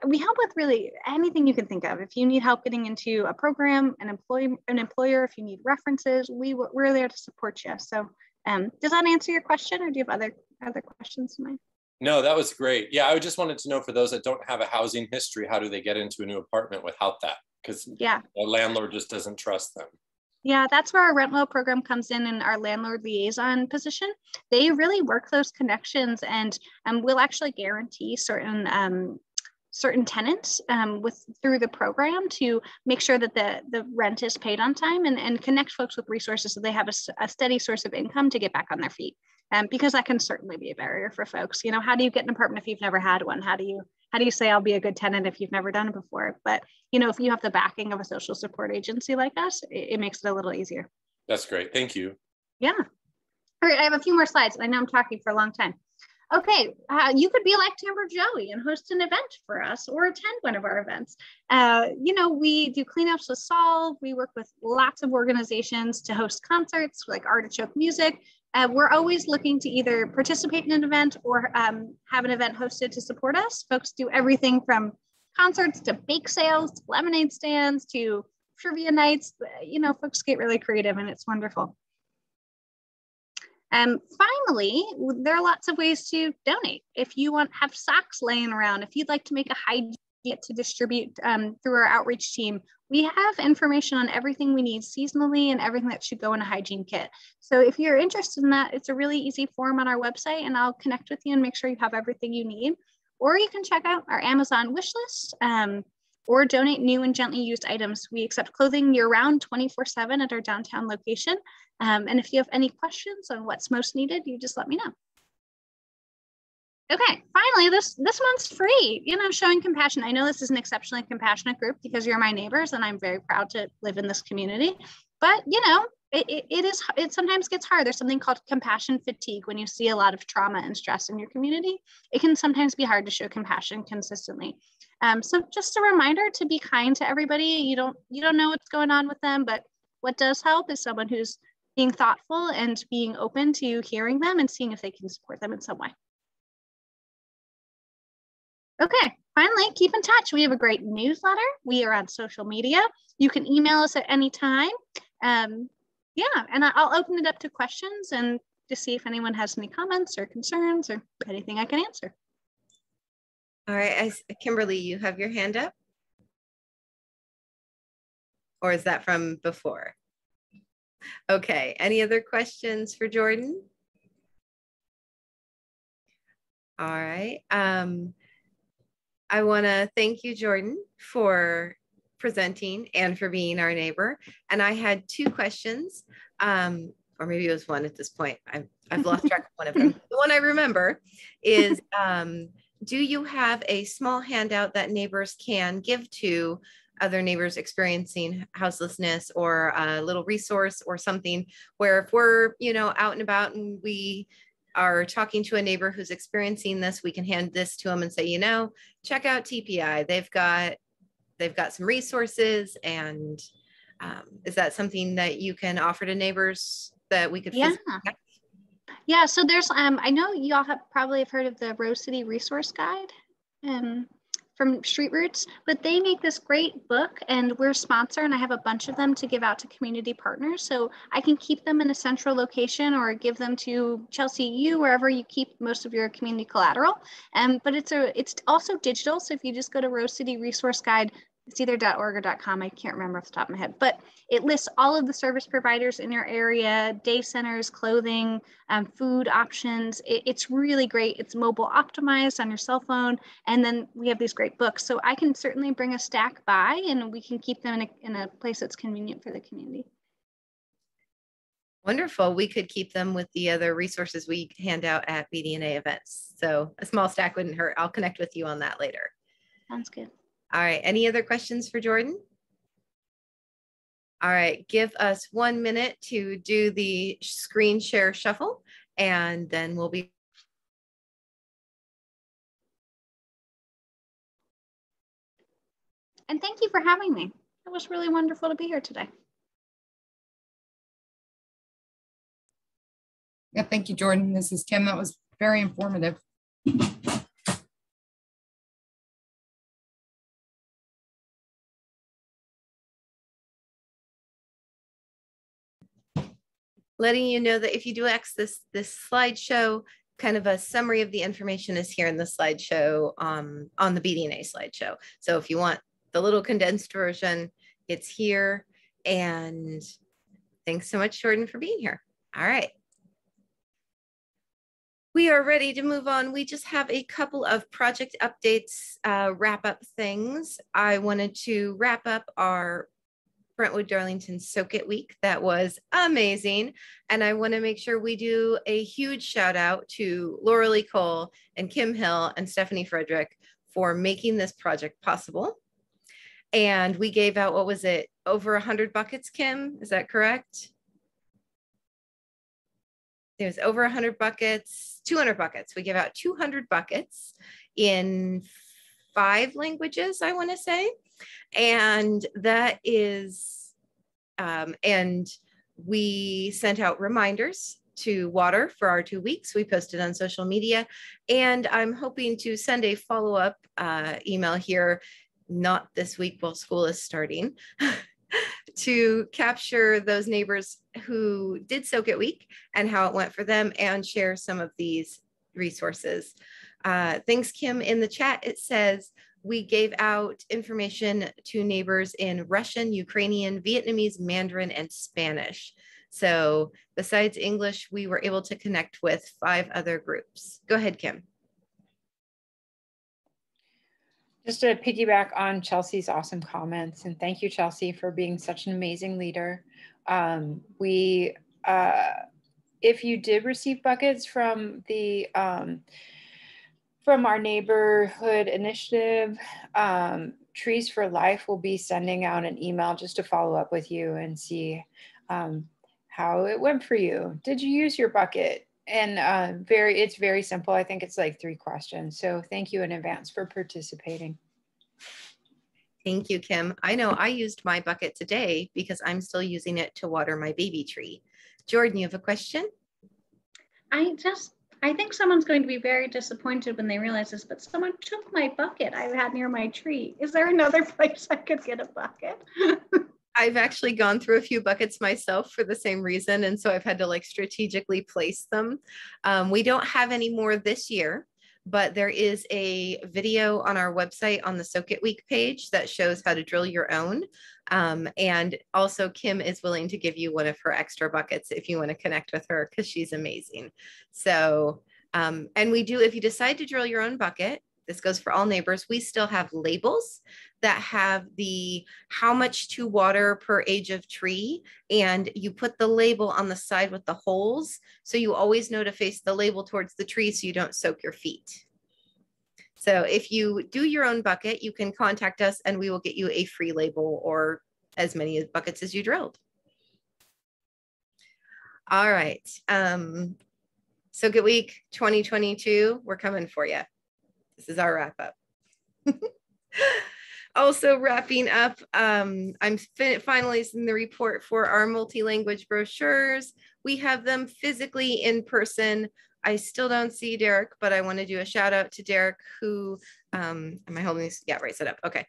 We help with really anything you can think of. If you need help getting into a program, an employer, if you need references, we're there to support you. So does that answer your question or do you have other questions in mind? No, that was great. Yeah, I just wanted to know for those that don't have a housing history, how do they get into a new apartment without that? Because the landlord just doesn't trust them. Yeah, that's where our rent low program comes in our landlord liaison position. They really work those connections and we'll actually guarantee certain tenants through the program to make sure that the rent is paid on time and connect folks with resources so they have a steady source of income to get back on their feet. Because that can certainly be a barrier for folks. You know, how do you get an apartment if you've never had one? How do you say I'll be a good tenant if you've never done it before? But you know, if you have the backing of a social support agency like us, it makes it a little easier. That's great. Thank you. Yeah. All right, I have a few more slides. I know I'm talking for a long time. Okay, you could be like Timber Joey and host an event for us or attend one of our events. You know, we do cleanups with Solve. We work with lots of organizations to host concerts like Artichoke Music. We're always looking to either participate in an event or have an event hosted to support us. Folks do everything from concerts to bake sales, to lemonade stands, to trivia nights. You know, folks get really creative and it's wonderful. Finally, there are lots of ways to donate. If you have socks laying around, if you'd like to make a hygiene kit to distribute through our outreach team, we have information on everything we need seasonally and everything that should go in a hygiene kit. So if you're interested in that, it's a really easy form on our website and I'll connect with you and make sure you have everything you need. Or you can check out our Amazon wish list or donate new and gently used items. We accept clothing year-round 24/7 at our downtown location. And if you have any questions on what's most needed, you just let me know. Okay, finally, this one's free, you know, showing compassion. I know this is an exceptionally compassionate group because you're my neighbors and I'm very proud to live in this community. But, you know, it sometimes gets hard. There's something called compassion fatigue when you see a lot of trauma and stress in your community. It can sometimes be hard to show compassion consistently. So just a reminder to be kind to everybody. You don't know what's going on with them, but what does help is someone who's being thoughtful and being open to hearing them and seeing if they can support them in some way. Okay, finally, keep in touch. We have a great newsletter. We are on social media. You can email us at any time. Yeah, and I'll open it up to questions and to see if anyone has any comments or concerns or anything I can answer. All right, Kimberly, you have your hand up? Or is that from before? Okay, any other questions for Jordan? All right, I wanna thank you, Jordan, for presenting and for being our neighbor. And I had two questions, or maybe it was one at this point. I've lost track of one of them. The one I remember is, do you have a small handout that neighbors can give to other neighbors experiencing houselessness, or a little resource or something where if we're, you know, out and about and we are talking to a neighbor who's experiencing this, we can hand this to them and say, you know, check out TPI. They've got some resources. And is that something that you can offer to neighbors that we could? Yeah, so there's, I know y'all probably have heard of the Rose City Resource Guide from Street Roots, but they make this great book and we're a sponsor and I have a bunch of them to give out to community partners. So I can keep them in a central location or give them to Chelsea, you, wherever you keep most of your community collateral. But it's also digital. So if you just go to Rose City Resource Guide, it's either .org or .com, I can't remember off the top of my head, but it lists all of the service providers in your area, day centers, clothing, food options. It's really great. It's mobile optimized on your cell phone. And then we have these great books. So I can certainly bring a stack by and we can keep them in a place that's convenient for the community. Wonderful. We could keep them with the other resources we hand out at BDNA events. So a small stack wouldn't hurt. I'll connect with you on that later. Sounds good. All right, any other questions for Jordan? All right, give us 1 minute to do the screen share shuffle and then we'll be. And thank you for having me. It was really wonderful to be here today. Yeah, thank you, Jordan. This is Kim. That was very informative. Letting you know that if you do access this slideshow, kind of a summary of the information is here in the slideshow on the BDNA slideshow. So if you want the little condensed version, it's here. And thanks so much, Jordan, for being here. All right. We are ready to move on. We just have a couple of project updates, wrap up things. I wanted to wrap up our Brentwood-Darlington Soak It Week. That was amazing. And I want to make sure we do a huge shout out to Laura Lee Cole and Kim Hill and Stephanie Frederick for making this project possible. And we gave out, what was it, over 100 buckets, Kim? Is that correct? there's over 100 buckets, 200 buckets. We give out 200 buckets in 5 languages, I want to say. And that is, and we sent out reminders to water for our 2 weeks. We posted on social media, and I'm hoping to send a follow-up email here, not this week while school is starting, to capture those neighbors who did Soak It Week and how it went for them, and share some of these resources. Thanks, Kim. In the chat, it says, we gave out information to neighbors in Russian, Ukrainian, Vietnamese, Mandarin, and Spanish. So besides English, we were able to connect with 5 other groups. Go ahead, Kim. Just to piggyback on Chelsea's awesome comments, and thank you, Chelsea, for being such an amazing leader. If you did receive buckets from the from our neighborhood initiative, Trees for Life will be sending out an email just to follow up with you and see how it went for you. Did you use your bucket? And it's very simple. I think it's like 3 questions. So thank you in advance for participating. Thank you, Kim. I know I used my bucket today because I'm still using it to water my baby tree. Jordan, you have a question? I think someone's going to be very disappointed when they realize this, but someone took my bucket I had near my tree. Is there another place I could get a bucket? I've actually gone through a few buckets myself for the same reason. And so I've had to like strategically place them. We don't have any more this year, but there is a video on our website on the Soak It Week page that shows how to drill your own. And also Kim is willing to give you one of her extra buckets if you want to connect with her, because she's amazing. So, and we do, if you decide to drill your own bucket, this goes for all neighbors, we still have labels that have the how much to water per age of tree, and you put the label on the side with the holes, so you always know to face the label towards the tree so you don't soak your feet. So if you do your own bucket, you can contact us and we will get you a free label or as many buckets as you drilled. All right, Soak It Week 2022, we're coming for you. This is our wrap up. Also wrapping up, I'm finalizing the report for our multi-language brochures. We have them physically in person. I still don't see Derek, but I want to do a shout out to Derek who, am I holding these? Yeah, right, set up, okay.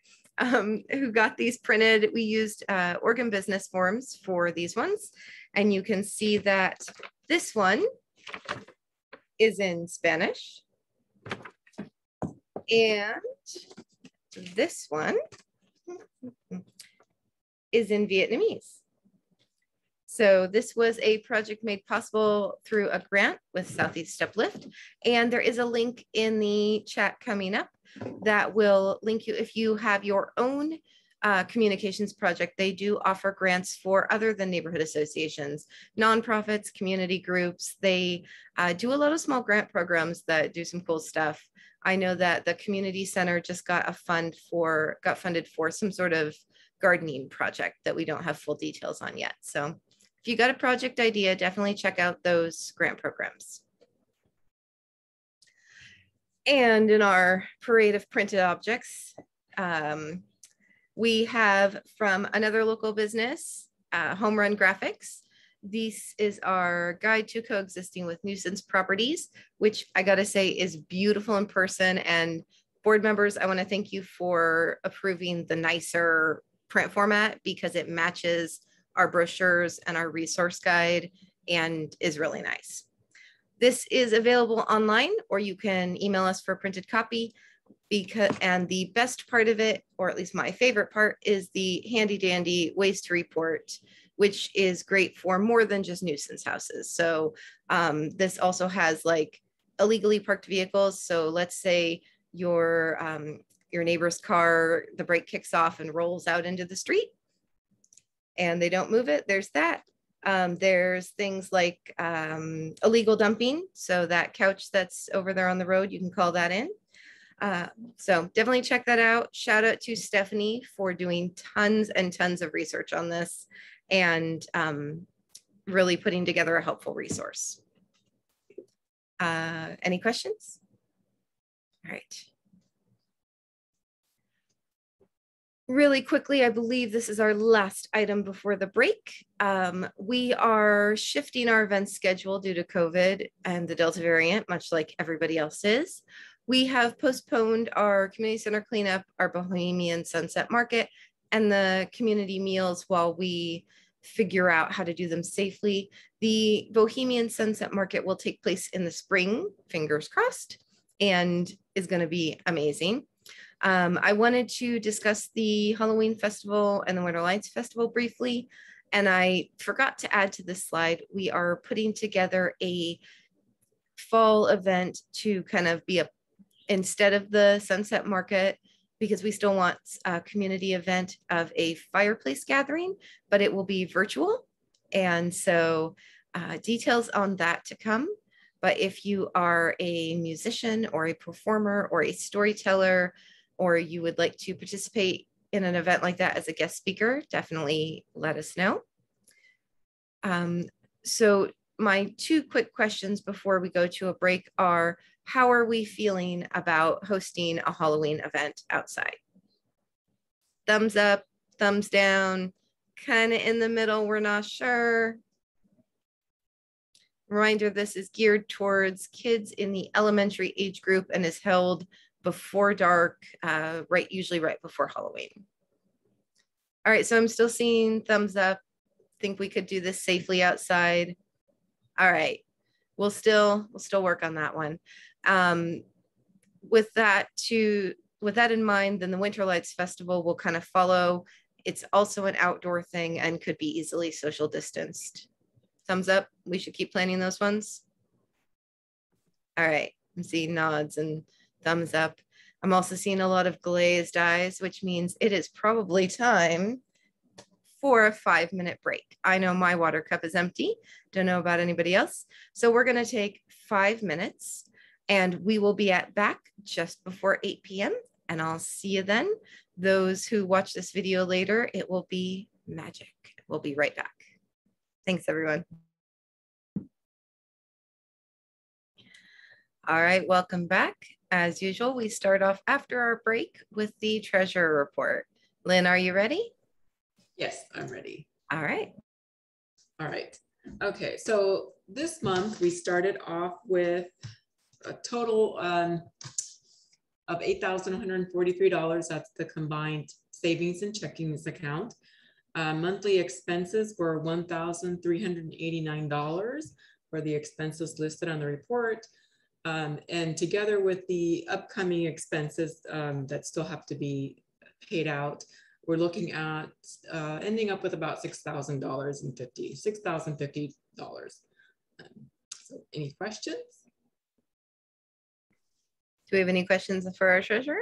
Who got these printed. We used Oregon Business Forms for these ones. And you can see that this one is in Spanish. And this one is in Vietnamese. So this was a project made possible through a grant with Southeast Uplift. And there is a link in the chat coming up that will link you if you have your own communications project. They do offer grants for other than neighborhood associations, nonprofits, community groups. They do a lot of small grant programs that do some cool stuff. I know that the community center just got funded for some sort of gardening project that we don't have full details on yet. So if you got a project idea, definitely check out those grant programs. And in our parade of printed objects, we have from another local business, Home Run Graphics. This is our guide to coexisting with nuisance properties, which I gotta say is beautiful in person. And board members, I wanna thank you for approving the nicer print format because it matches our brochures and our resource guide and is really nice. This is available online, or you can email us for a printed copy. And the best part of it, or at least my favorite part, is the handy dandy waste report, which is great for more than just nuisance houses. So this also has like illegally parked vehicles. So let's say your neighbor's car, the brake kicks off and rolls out into the street and they don't move it. There's that. There's things like illegal dumping. So that couch that's over there on the road, you can call that in. So definitely check that out. Shout out to Stephanie for doing tons and tons of research on this and really putting together a helpful resource. Any questions? All right. Really quickly, I believe this is our last item before the break. We are shifting our event schedule due to COVID and the Delta variant, much like everybody else is. We have postponed our community center cleanup, our Bohemian Sunset Market, and the community meals while we figure out how to do them safely. The Bohemian Sunset Market will take place in the spring, fingers crossed, and is going to be amazing. I wanted to discuss the Halloween Festival and the Winter Lights Festival briefly, and I forgot to add to this slide. We are putting together a fall event to kind of be instead of the Sunset Market, because we still want a community event of a fireplace gathering, but it will be virtual. And so details on that to come. But if you are a musician or a performer or a storyteller, or you would like to participate in an event like that as a guest speaker, definitely let us know. So my two quick questions before we go to a break are, how are we feeling about hosting a Halloween event outside? Thumbs up, thumbs down, kind of in the middle, we're not sure. Reminder, this is geared towards kids in the elementary age group and is held before dark, usually right before Halloween. All right, so I'm still seeing thumbs up. Think we could do this safely outside. All right, we'll still work on that one. With that in mind, then the Winter Lights Festival will kind of follow. It's also an outdoor thing and could be easily social distanced. Thumbs up, we should keep planning those ones. All right, I'm seeing nods and thumbs up. I'm also seeing a lot of glazed eyes, which means it is probably time for a 5-minute break. I know my water cup is empty. Don't know about anybody else. So we're going to take 5 minutes and we will be back just before 8 p.m. and I'll see you then. Those who watch this video later, it will be magic. We'll be right back. Thanks, everyone. All right, welcome back. As usual, we start off after our break with the treasurer report. Lynn, are you ready? Yes, I'm ready. All right. All right. Okay, so this month we started off with a total of $8,143. That's the combined savings and checkings account. Monthly expenses were $1,389 for the expenses listed on the report. And together with the upcoming expenses that still have to be paid out, we're looking at ending up with about $6,050. So any questions? Do we have any questions for our treasurer?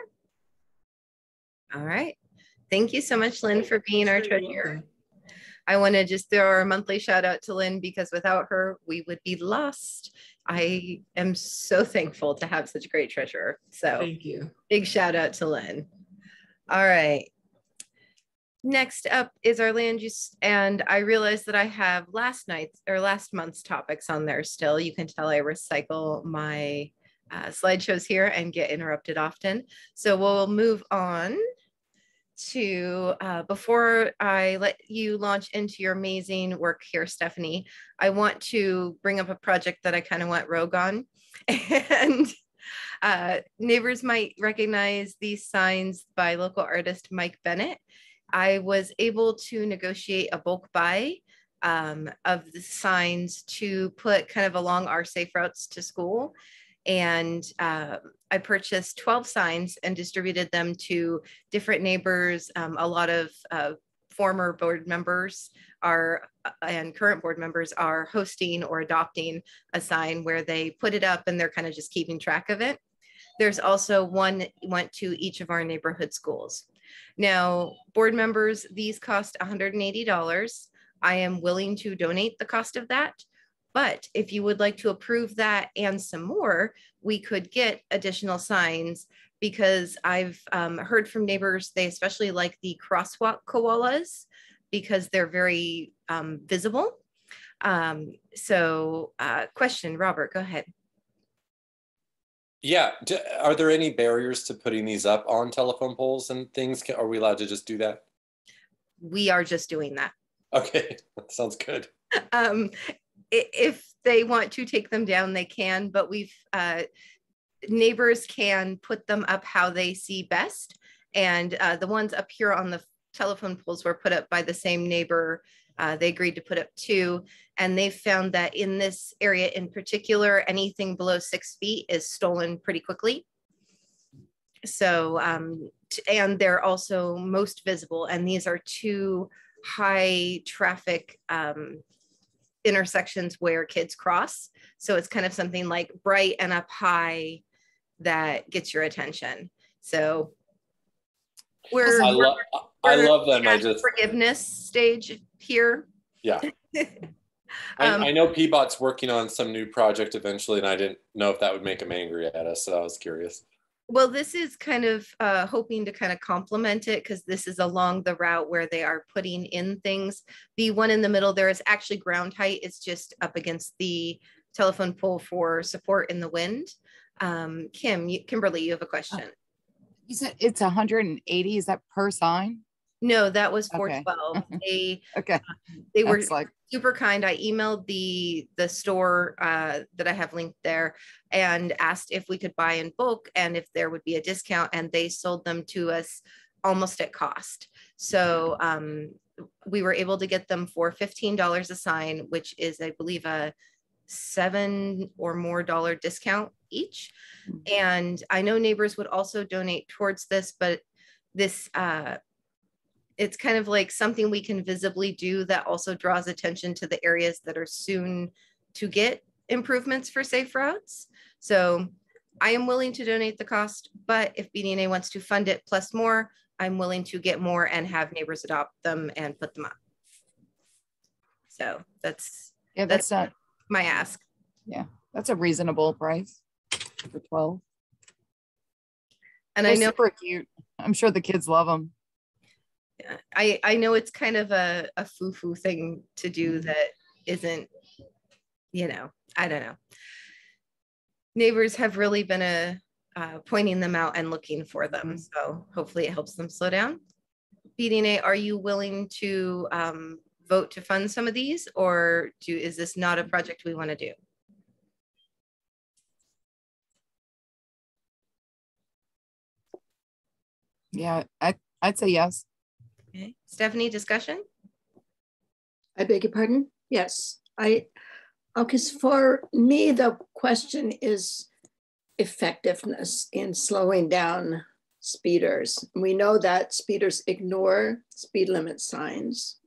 All right. Thank you so much, Lynn, for being our treasurer. I want to just throw our monthly shout out to Lynn because without her, we would be lost. I am so thankful to have such a great treasurer. So thank you. Big shout out to Lynn. All right. Next up is our land use. And I realized that I have last month's topics on there still. You can tell I recycle my slideshows here and get interrupted often. So we'll move on to, before I let you launch into your amazing work here, Stephanie, I want to bring up a project that I kind of went rogue on. And neighbors might recognize these signs by local artist Mike Bennett. I was able to negotiate a bulk buy of the signs to put kind of along our safe routes to school. And I purchased 12 signs and distributed them to different neighbors. A lot of former board members and current board members are hosting or adopting a sign where they put it up and they're kind of just keeping track of it. There's also one went to each of our neighborhood schools. Now, board members, these cost $180. I am willing to donate the cost of that. But if you would like to approve that and some more, we could get additional signs because I've heard from neighbors, they especially like the crosswalk koalas because they're very visible. Question, Robert, go ahead. Yeah. Are there any barriers to putting these up on telephone poles and things? Are we allowed to just do that? We are just doing that. Okay, that sounds good. If they want to take them down, they can, but neighbors can put them up how they see best. And the ones up here on the telephone poles were put up by the same neighbor. They agreed to put up 2, and they found that in this area in particular, anything below 6 feet is stolen pretty quickly. So, and they're also most visible, and these are 2 high traffic intersections where kids cross. So it's kind of something like bright and up high that gets your attention. So I love them. I just forgiveness stage here. Yeah. I know Peabot's working on some new project eventually, and I didn't know if that would make them angry at us, so I was curious. Well, this is kind of hoping to kind of complement it, because this is along the route where they are putting in things. The one in the middle there is actually ground height. It's just up against the telephone pole for support in the wind. Kimberly, you have a question. You said it's 180. Is that per sign? No, that was 412. Okay. They were super kind. I emailed the store that I have linked there and asked if we could buy in bulk and if there would be a discount, and they sold them to us almost at cost. So we were able to get them for $15 a sign, which is, I believe, a $7 or more discount each. And I know neighbors would also donate towards this, but this it's kind of like something we can visibly do that also draws attention to the areas that are soon to get improvements for safe routes. So I am willing to donate the cost, but if BDNA wants to fund it plus more, I'm willing to get more and have neighbors adopt them and put them up. So that's my ask. Yeah, that's a reasonable price for 12. And they're I know super cute. I'm sure the kids love them. I know it's kind of a foo-foo thing to do that isn't, I don't know. Neighbors have really been pointing them out and looking for them. So hopefully it helps them slow down. BDNA, are you willing to vote to fund some of these, or is this not a project we want to do? Yeah, I'd say yes. Okay. Stephanie, discussion? I beg your pardon? Yes. Because for me, the question is effectiveness in slowing down speeders. We know that speeders ignore speed limit signs.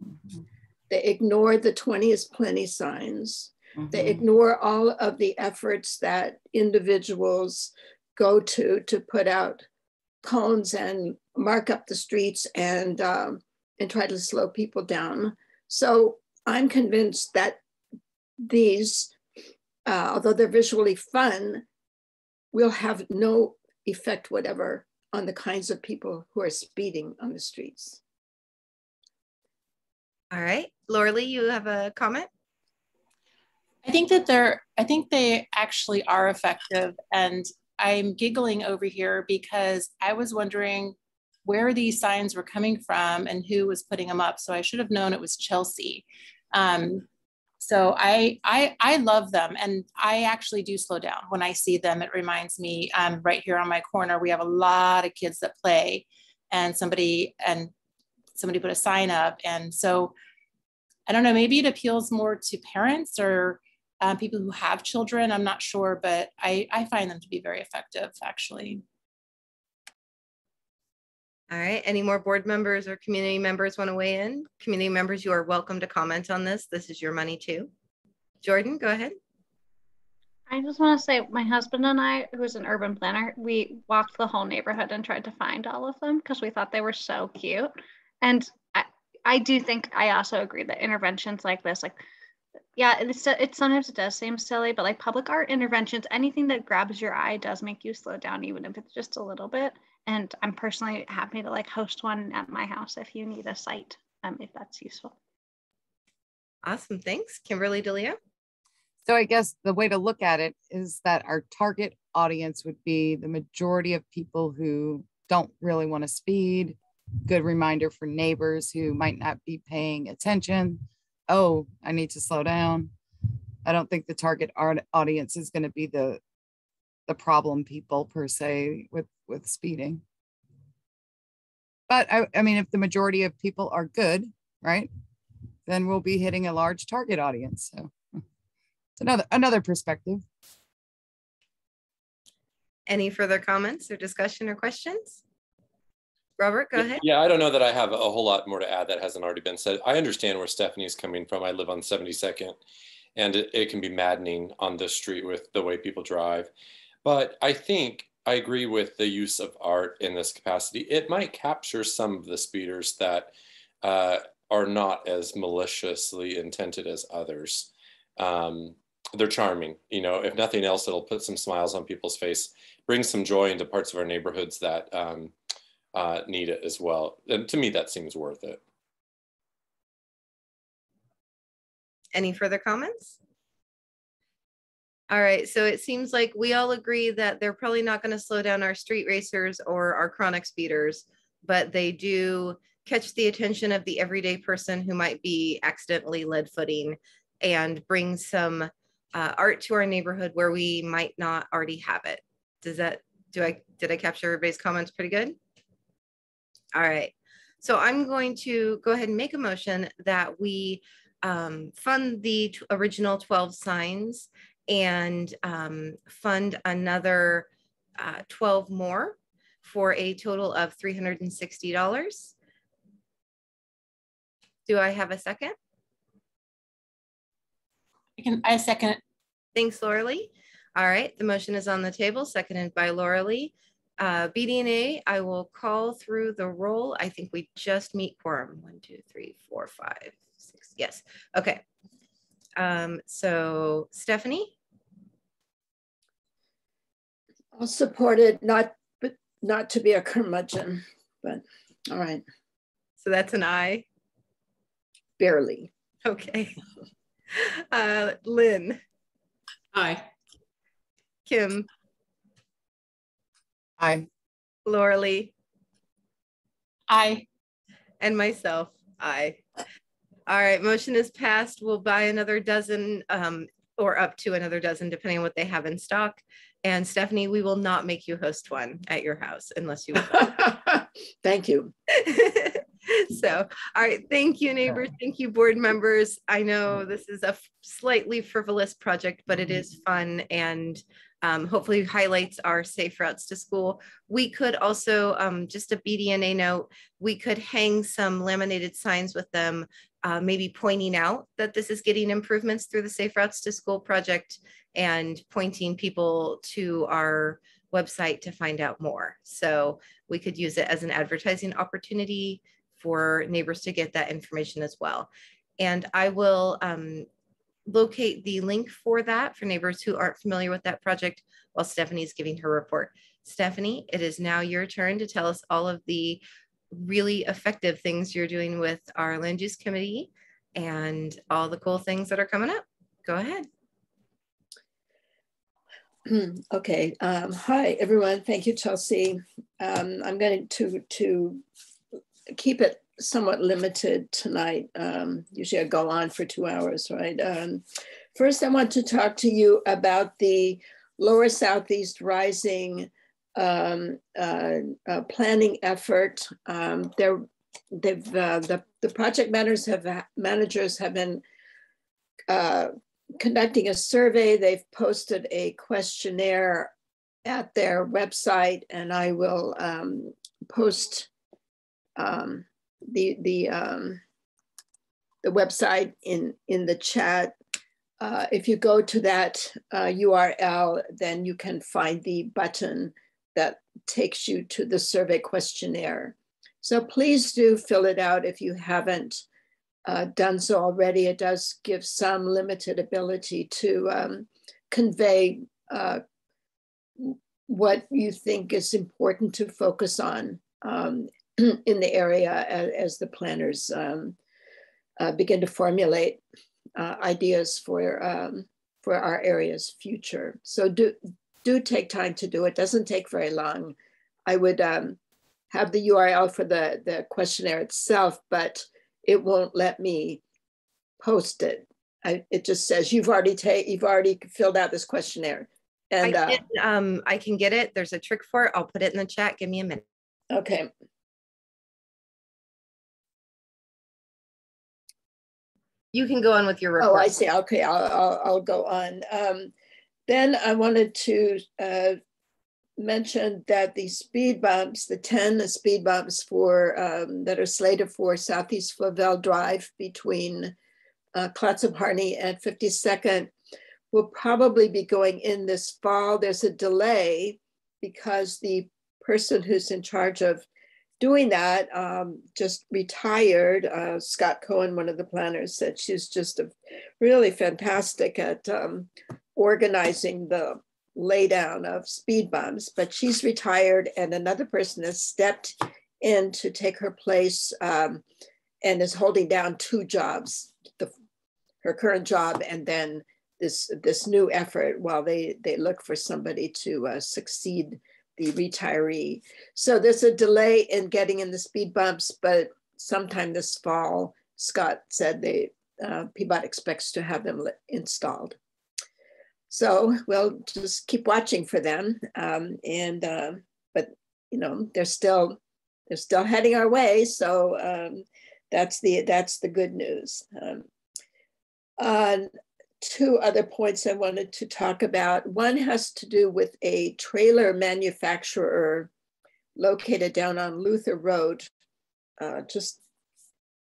They ignore the 20 is plenty signs. They ignore all of the efforts that individuals go to put out cones and mark up the streets and try to slow people down. So I'm convinced that these, although they're visually fun, will have no effect whatever on the kinds of people who are speeding on the streets. All right, Laura Lee, you have a comment? I think they actually are effective, and I'm giggling over here because I was wondering where these signs were coming from and who was putting them up. So I should have known it was Chelsea. So I love them, and I actually do slow down when I see them. It reminds me, right here on my corner, we have a lot of kids that play, and somebody put a sign up. And so I don't know, maybe it appeals more to parents or people who have children. I'm not sure, but I find them to be very effective, actually. All right, any more board members or community members want to weigh in? Community members, you are welcome to comment on this. This is your money too. Jordan, go ahead. I just want to say my husband and I, who's an urban planner, we walked the whole neighborhood and tried to find all of them because we thought they were so cute. And I do think, I also agree that interventions like this, yeah, sometimes it does seem silly, but like public art interventions, anything that grabs your eye does make you slow down, even if it's just a little bit. And I'm personally happy to host one at my house if you need a site, if that's useful. Awesome, thanks. Kimberly DeLeo. So I guess the way to look at it is that our target audience would be the majority of people who don't really want to speed. Good reminder for neighbors who might not be paying attention. Oh, I need to slow down. I don't think the target audience is going to be the problem people per se with speeding. But I mean, if the majority of people are good, right, then we'll be hitting a large target audience. So it's another perspective. Any further comments or discussion or questions? Robert, go ahead. Yeah, I don't know that I have a whole lot more to add that hasn't already been said. I understand where Stephanie's coming from. I live on 72nd, and it can be maddening on this street with the way people drive. But I think I agree with the use of art in this capacity. It might capture some of the speeders that are not as maliciously intended as others. They're charming. You know, if nothing else, it'll put some smiles on people's face, bring some joy into parts of our neighborhoods that need it as well. And to me, that seems worth it. Any further comments? All right, so it seems like we all agree that they're probably not going to slow down our street racers or our chronic speeders, but they do catch the attention of the everyday person who might be accidentally lead footing and bring some art to our neighborhood where we might not already have it. Did I capture everybody's comments pretty good? All right, so I'm going to go ahead and make a motion that we fund the original 12 signs and fund another 12 more for a total of $360. Do I have a second? I second it. Thanks, Laura Lee. All right, the motion is on the table, seconded by Laura Lee. BDNA, I will call through the roll. I think we just meet quorum. 1, 2, 3, 4, 5, 6. Yes. Okay. So Stephanie? I'll support it, not to be a curmudgeon, but all right. So that's an aye? Barely. Okay. Lynn? Aye. Kim? Aye. Laura Lee? Aye. And myself, aye. All right, motion is passed. We'll buy another dozen or up to another dozen, depending on what they have in stock. And Stephanie, we will not make you host one at your house unless you would. Thank you. So, all right, thank you, neighbors. Thank you, board members. I know this is a slightly frivolous project, but it is fun and hopefully highlights our safe routes to school. We could also, just a BDNA note, we could hang some laminated signs with them, maybe pointing out that this is getting improvements through the Safe Routes to School project and pointing people to our website to find out more. So we could use it as an advertising opportunity for neighbors to get that information as well. And I will locate the link for that for neighbors who aren't familiar with that project while Stephanie's giving her report. Stephanie, it is now your turn to tell us all of the really effective things you're doing with our land use committee and all the cool things that are coming up. Go ahead. Okay. Hi, everyone. Thank you, Chelsea. I'm going to keep it somewhat limited tonight. Usually I go on for 2 hours, right? First, I want to talk to you about the Lower Southeast Rising planning effort. The project managers have been conducting a survey. They've posted a questionnaire at their website, and I will post the website in the chat. If you go to that URL, then you can find the button that takes you to the survey questionnaire. So please do fill it out if you haven't done so already. It does give some limited ability to convey what you think is important to focus on in the area as the planners begin to formulate ideas for our area's future. So do do take time to do. It doesn't take very long. I would have the URL for the questionnaire itself, but it won't let me post it. It just says you've already filled out this questionnaire. And I can get it. There's a trick for it. I'll put it in the chat. Give me a minute. Okay. You can go on with your report. Oh, I see. Okay, I'll go on. Then I wanted to mention that the speed bumps, the 10 speed bumps for that are slated for Southeast Flavel Drive between Clatsop Harney and 52nd will probably be going in this fall. There's a delay because the person who's in charge of doing that just retired. Scott Cohen, one of the planners, said she's just really fantastic at organizing the laydown of speed bumps, but she's retired and another person has stepped in to take her place and is holding down 2 jobs, her current job and then this new effort while they look for somebody to succeed the retiree. So there's a delay in getting in the speed bumps, but sometime this fall, Scott said PBOT expects to have them installed. So we'll just keep watching for them. But you know, they're still heading our way. So that's the good news. 2 other points I wanted to talk about. One has to do with a trailer manufacturer located down on Luther Road, just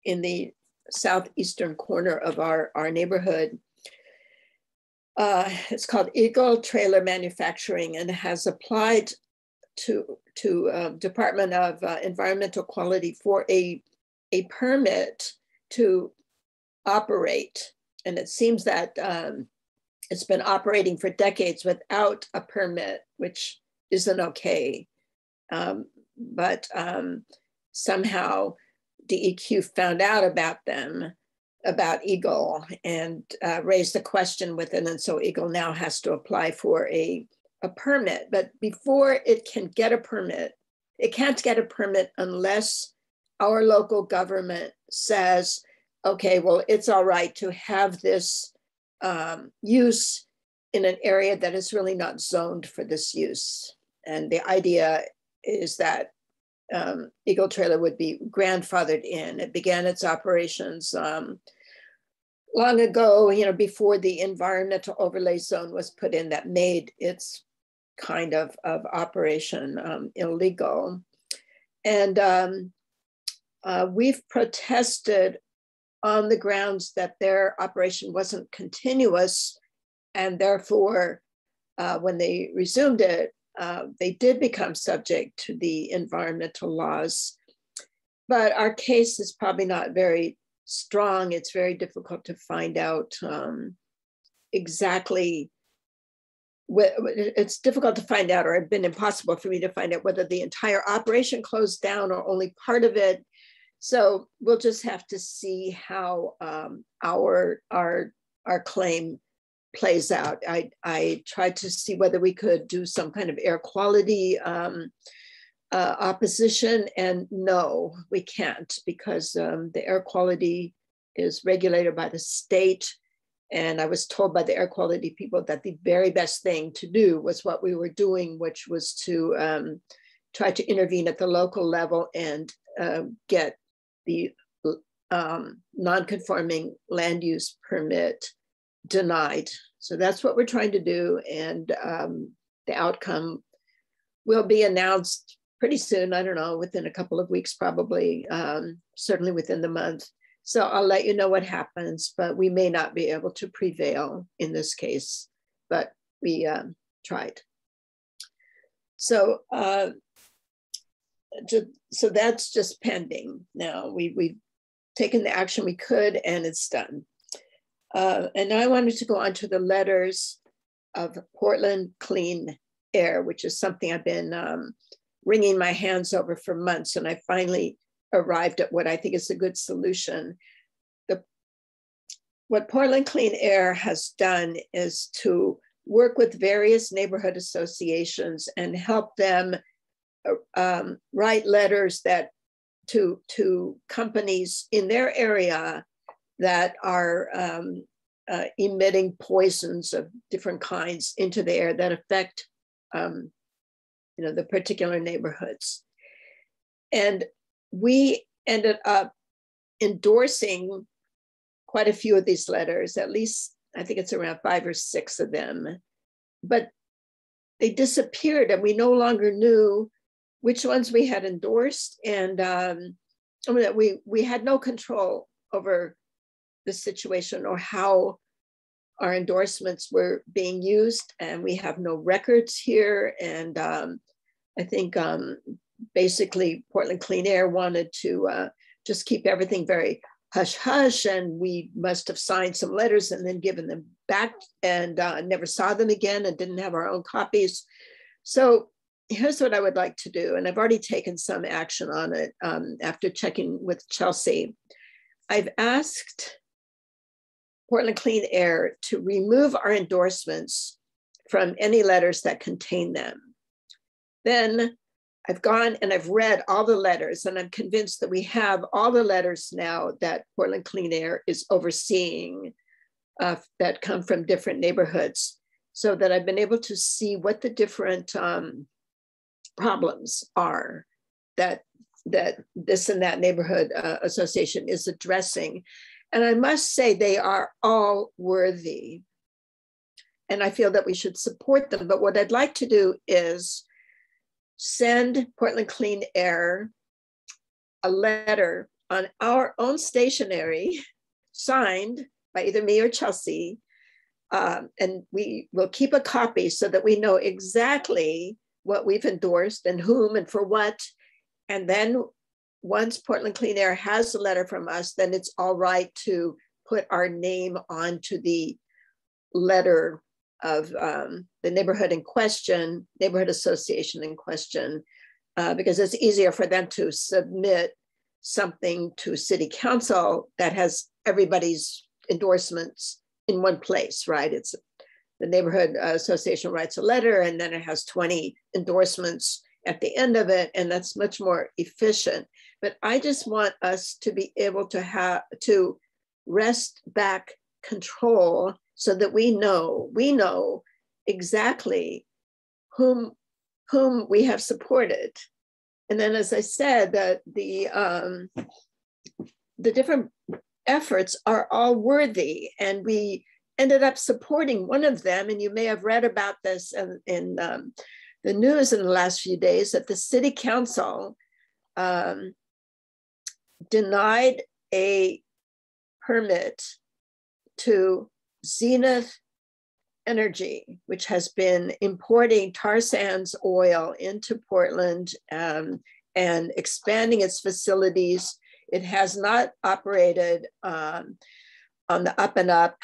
in the southeastern corner of our neighborhood. It's called Eagle Trailer Manufacturing and has applied to Department of Environmental Quality for a permit to operate. And it seems that it's been operating for decades without a permit, which isn't okay. But somehow DEQ found out about Eagle and raised the question with it. And so Eagle now has to apply for a permit. But before it can get a permit, it can't get a permit unless our local government says, okay, well, it's all right to have this use in an area that is really not zoned for this use. And the idea is that Eagle Trailer would be grandfathered in. It began its operations long ago, you know, before the environmental overlay zone was put in that made its kind of operation illegal. And we've protested on the grounds that their operation wasn't continuous, and therefore, when they resumed it, they did become subject to the environmental laws. But our case is probably not very strong. It's very difficult to find out exactly. It's difficult to find out, or it's been impossible for me to find out whether the entire operation closed down or only part of it. So we'll just have to see how our claim plays out. I tried to see whether we could do some kind of air quality opposition, and no, we can't, because the air quality is regulated by the state. And I was told by the air quality people that the very best thing to do was what we were doing, which was to try to intervene at the local level and get the non-conforming land use permit denied. So that's what we're trying to do. And the outcome will be announced pretty soon. I don't know, within a couple of weeks, probably, certainly within the month. So I'll let you know what happens, but we may not be able to prevail in this case, but we tried. So, so that's just pending. Now we've taken the action we could, and it's done. And now I wanted to go on to the letters of Portland Clean Air, which is something I've been wringing my hands over for months, and I finally arrived at what I think is a good solution. What Portland Clean Air has done is to work with various neighborhood associations and help them write letters that to companies in their area that are emitting poisons of different kinds into the air that affect the particular neighborhoods. And we ended up endorsing quite a few of these letters, at least I think it's around 5 or 6 of them, but they disappeared and we no longer knew which ones we had endorsed, and we had no control over the situation or how our endorsements were being used, and we have no records here. And I think basically Portland Clean Air wanted to just keep everything very hush hush, and we must have signed some letters and then given them back and never saw them again and didn't have our own copies. So here's what I would like to do, and I've already taken some action on it after checking with Chelsea. I've asked Portland Clean Air to remove our endorsements from any letters that contain them. Then I've gone and I've read all the letters, and I'm convinced that we have all the letters now that Portland Clean Air is overseeing that come from different neighborhoods, so that I've been able to see what the different problems are that this and that neighborhood association is addressing. And I must say they are all worthy. And I feel that we should support them. But what I'd like to do is send Portland Clean Air a letter on our own stationery, signed by either me or Chelsea. And we will keep a copy so that we know exactly what we've endorsed and whom and for what. And then once Portland Clean Air has a letter from us, then it's all right to put our name onto the letter of the neighborhood in question, neighborhood association in question, because it's easier for them to submit something to city council that has everybody's endorsements in one place, right? It's the neighborhood association writes a letter and then it has 20 endorsements at the end of it, and that's much more efficient. But I just want us to be able to wrest back control so that we know exactly whom we have supported. And then, as I said, that the different efforts are all worthy, and we ended up supporting one of them. And you may have read about this in the news in the last few days, that the city council denied a permit to Zenith Energy, which has been importing tar sands oil into Portland and expanding its facilities. It has not operated on the up and up.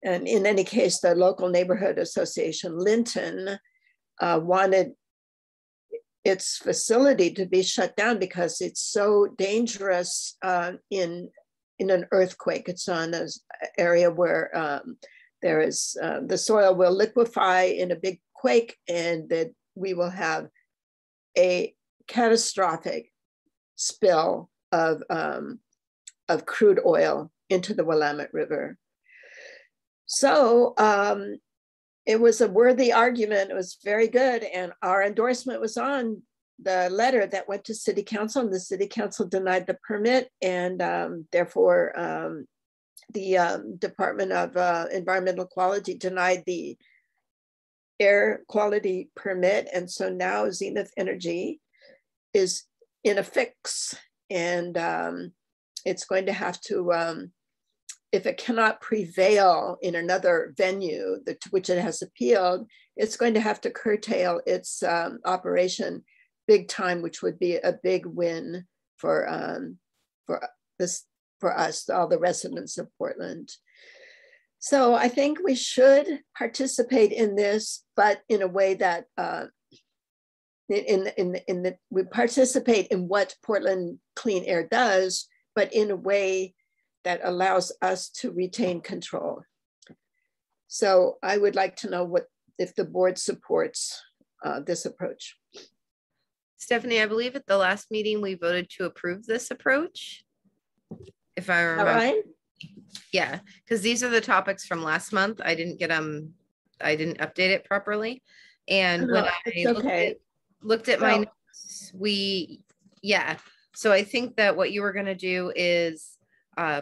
And in any case, the local neighborhood association, Linton, wanted its facility to be shut down because it's so dangerous in an earthquake. It's on an area where there is, the soil will liquefy in a big quake, and that we will have a catastrophic spill of crude oil into the Willamette River. So it was a worthy argument. It was very good. And our endorsement was on the letter that went to City Council, and the City Council denied the permit. And therefore, the Department of Environmental Quality denied the air quality permit. And so now Zenith Energy is in a fix, and it's going to have to, if it cannot prevail in another venue to which it has appealed, it's going to have to curtail its operation big time, which would be a big win for us, all the residents of Portland. So I think we should participate in this, but in a way that we participate in what Portland Clean Air does, but in a way that allows us to retain control. So I would like to know if the board supports this approach. Stephanie, I believe at the last meeting we voted to approve this approach, if I remember. All right. Yeah, because these are the topics from last month. I didn't update it properly. And when I looked at my notes, so I think that what you were going to do is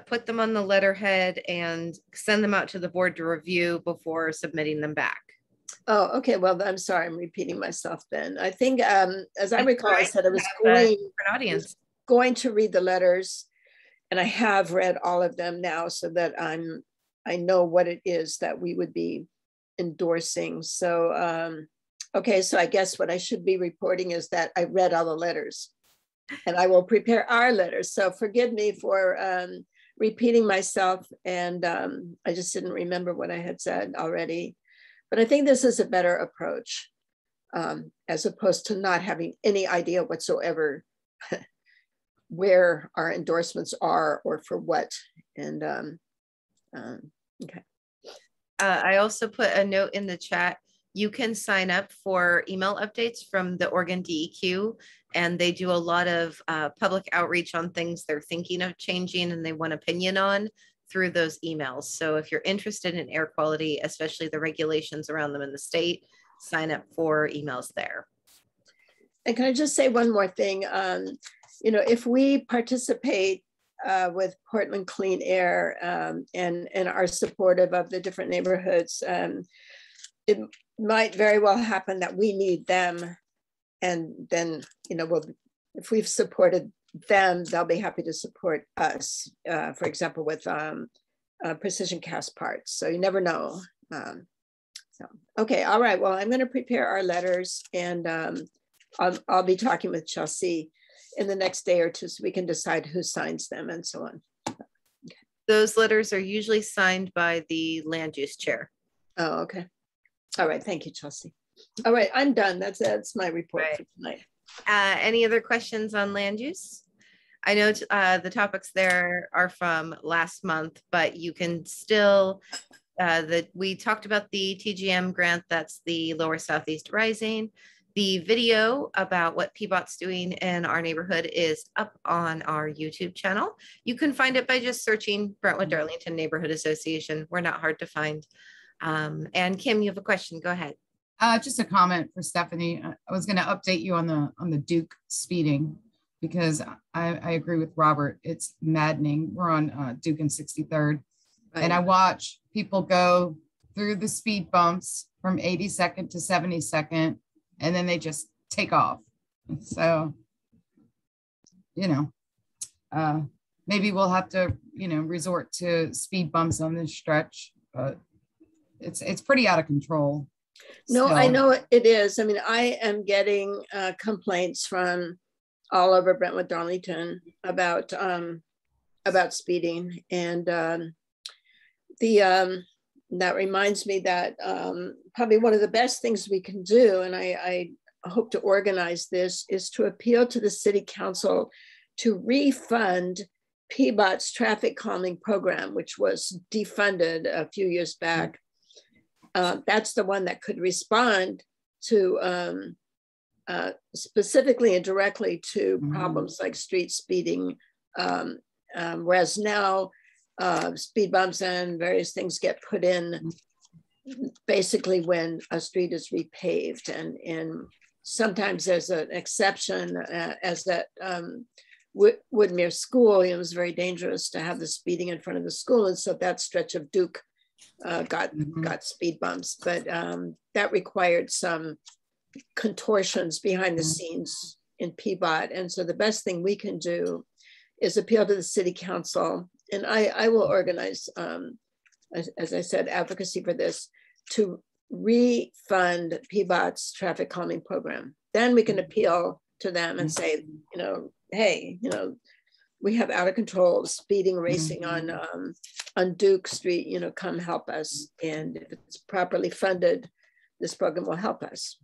put them on the letterhead and send them out to the board to review before submitting them back. Oh, okay. Well, I'm sorry, I'm repeating myself then. I think, as I recall, I said I was going to read the letters, and I have read all of them now so that I know what it is that we would be endorsing. So, okay, so I guess what I should be reporting is that I read all the letters, and I will prepare our letters. So forgive me for repeating myself, and I just didn't remember what I had said already. But I think this is a better approach, as opposed to not having any idea whatsoever where our endorsements are or for what. And okay. I also put a note in the chat. You can sign up for email updates from the Oregon DEQ, and they do a lot of public outreach on things they're thinking of changing and they want opinion on through those emails. So if you're interested in air quality, especially the regulations around them in the state, sign up for emails there. And can I just say one more thing? You know, if we participate with Portland Clean Air and are supportive of the different neighborhoods, it might very well happen that we need them. And then, you know, if we've supported them, they'll be happy to support us, for example, with precision cast parts. So you never know. Okay, all right. Well, I'm going to prepare our letters, and I'll be talking with Chelsea in the next day or two so we can decide who signs them and so on. Okay. Those letters are usually signed by the land use chair. Oh, okay. All right. Thank you, Chelsea. All right, I'm done. That's my report for tonight. Any other questions on land use? I know the topics there are from last month, but you can still, we talked about the TGM grant, that's the Lower Southeast Rising. The video about what PBOT's doing in our neighborhood is up on our YouTube channel. You can find it by just searching Brentwood-Darlington Neighborhood Association. We're not hard to find. And Kim, you have a question, go ahead. Just a comment for Stephanie. I was going to update you on the Duke speeding, because I agree with Robert. It's maddening. We're on Duke and 63rd. Right. And I watch people go through the speed bumps from 82nd to 72nd, and then they just take off. So, you know, maybe we'll have to, you know, resort to speed bumps on this stretch, but it's pretty out of control. No, so. I know it is. I mean, I am getting complaints from all over Brentwood-Darlington about speeding, and that reminds me that probably one of the best things we can do, and I hope to organize this, is to appeal to the City Council to refund PBOT's traffic calming program, which was defunded a few years back. That's the one that could respond to specifically and directly to problems like street speeding, whereas now speed bumps and various things get put in basically when a street is repaved, and sometimes there's an exception, as that Woodmere School, it was very dangerous to have the speeding in front of the school, and so that stretch of Duke got speed bumps, but that required some contortions behind the scenes in PBOT. And so the best thing we can do is appeal to the City Council, and I will organize, as I said, advocacy for this, to refund PBOT's traffic calming program. Then we can appeal to them and say, you know, hey, you know, we have out of control speeding, racing on Duke Street, you know, come help us. And if it's properly funded, this program will help us.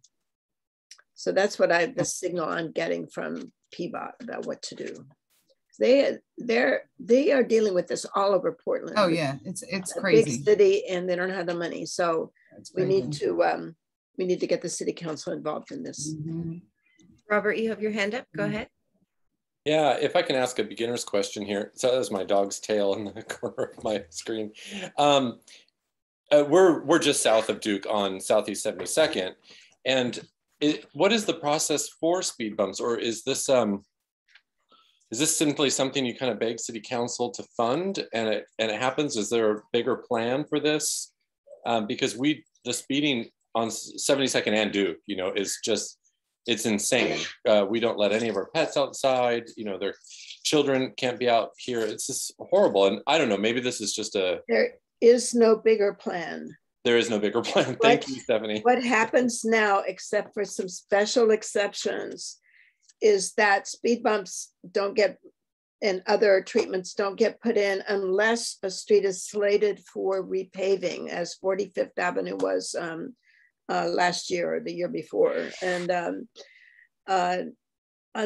So that's what the signal I'm getting from PBOT about what to do. They are dealing with this all over Portland. Oh yeah, it's a crazy. big city, and they don't have the money. So we need to get the city council involved in this. Mm-hmm. Robert, you have your hand up. Go ahead. Yeah, if I can ask a beginner's question here. So that was my dog's tail in the corner of my screen. We're just south of Duke on Southeast 72nd, and what is the process for speed bumps, or is this simply something you kind of beg city council to fund, and it happens? Is there a bigger plan for this? Because the speeding on 72nd and Duke, is just, it's insane. We don't let any of our pets outside. Their children can't be out here. It's just horrible. And I don't know, maybe this is just There is no bigger plan. There is no bigger plan. Thank you, Stephanie. What happens now, except for some special exceptions, is that speed bumps don't get, and other treatments don't get put in unless a street is slated for repaving, as 45th Avenue was last year or the year before. And on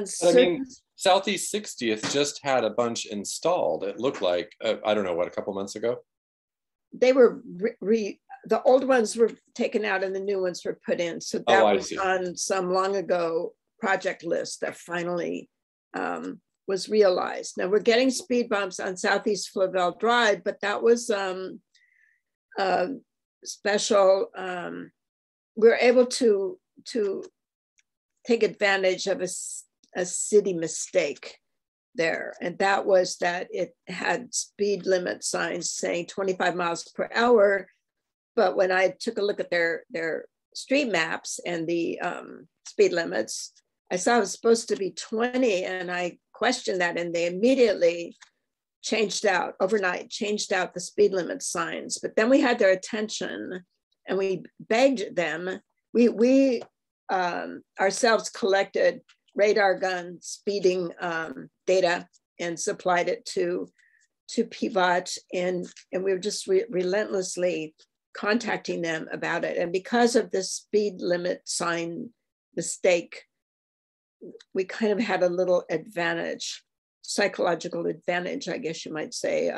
certain, Southeast 60th just had a bunch installed. It looked like, I don't know, what, a couple months ago? They were the old ones were taken out and the new ones were put in. So that was on some long ago project list that finally was realized. Now we're getting speed bumps on Southeast Flavel Drive, but that was special. We're able to take advantage of a city mistake there. And that was that it had speed limit signs saying 25 miles per hour. But when I took a look at their street maps and the speed limits, I saw it was supposed to be 20, and I questioned that, and they immediately overnight changed out the speed limit signs. But then we had their attention, and we begged them. We ourselves collected radar gun speeding data and supplied it to PVOT, and we were just relentlessly contacting them about it. And because of this speed limit sign mistake, we kind of had a little advantage, psychological advantage, I guess you might say.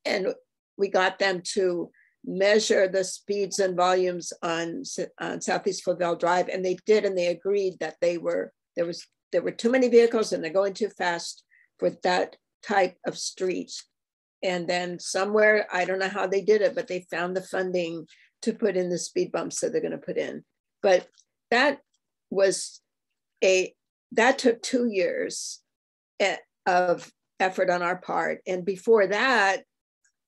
And we got them to measure the speeds and volumes on Southeast Flavel Drive, and they did, and they agreed that there were too many vehicles and they're going too fast for that type of street. And then somewhere, I don't know how they did it, but they found the funding to put in the speed bumps that they're going to put in. But that took 2 years of effort on our part. And before that,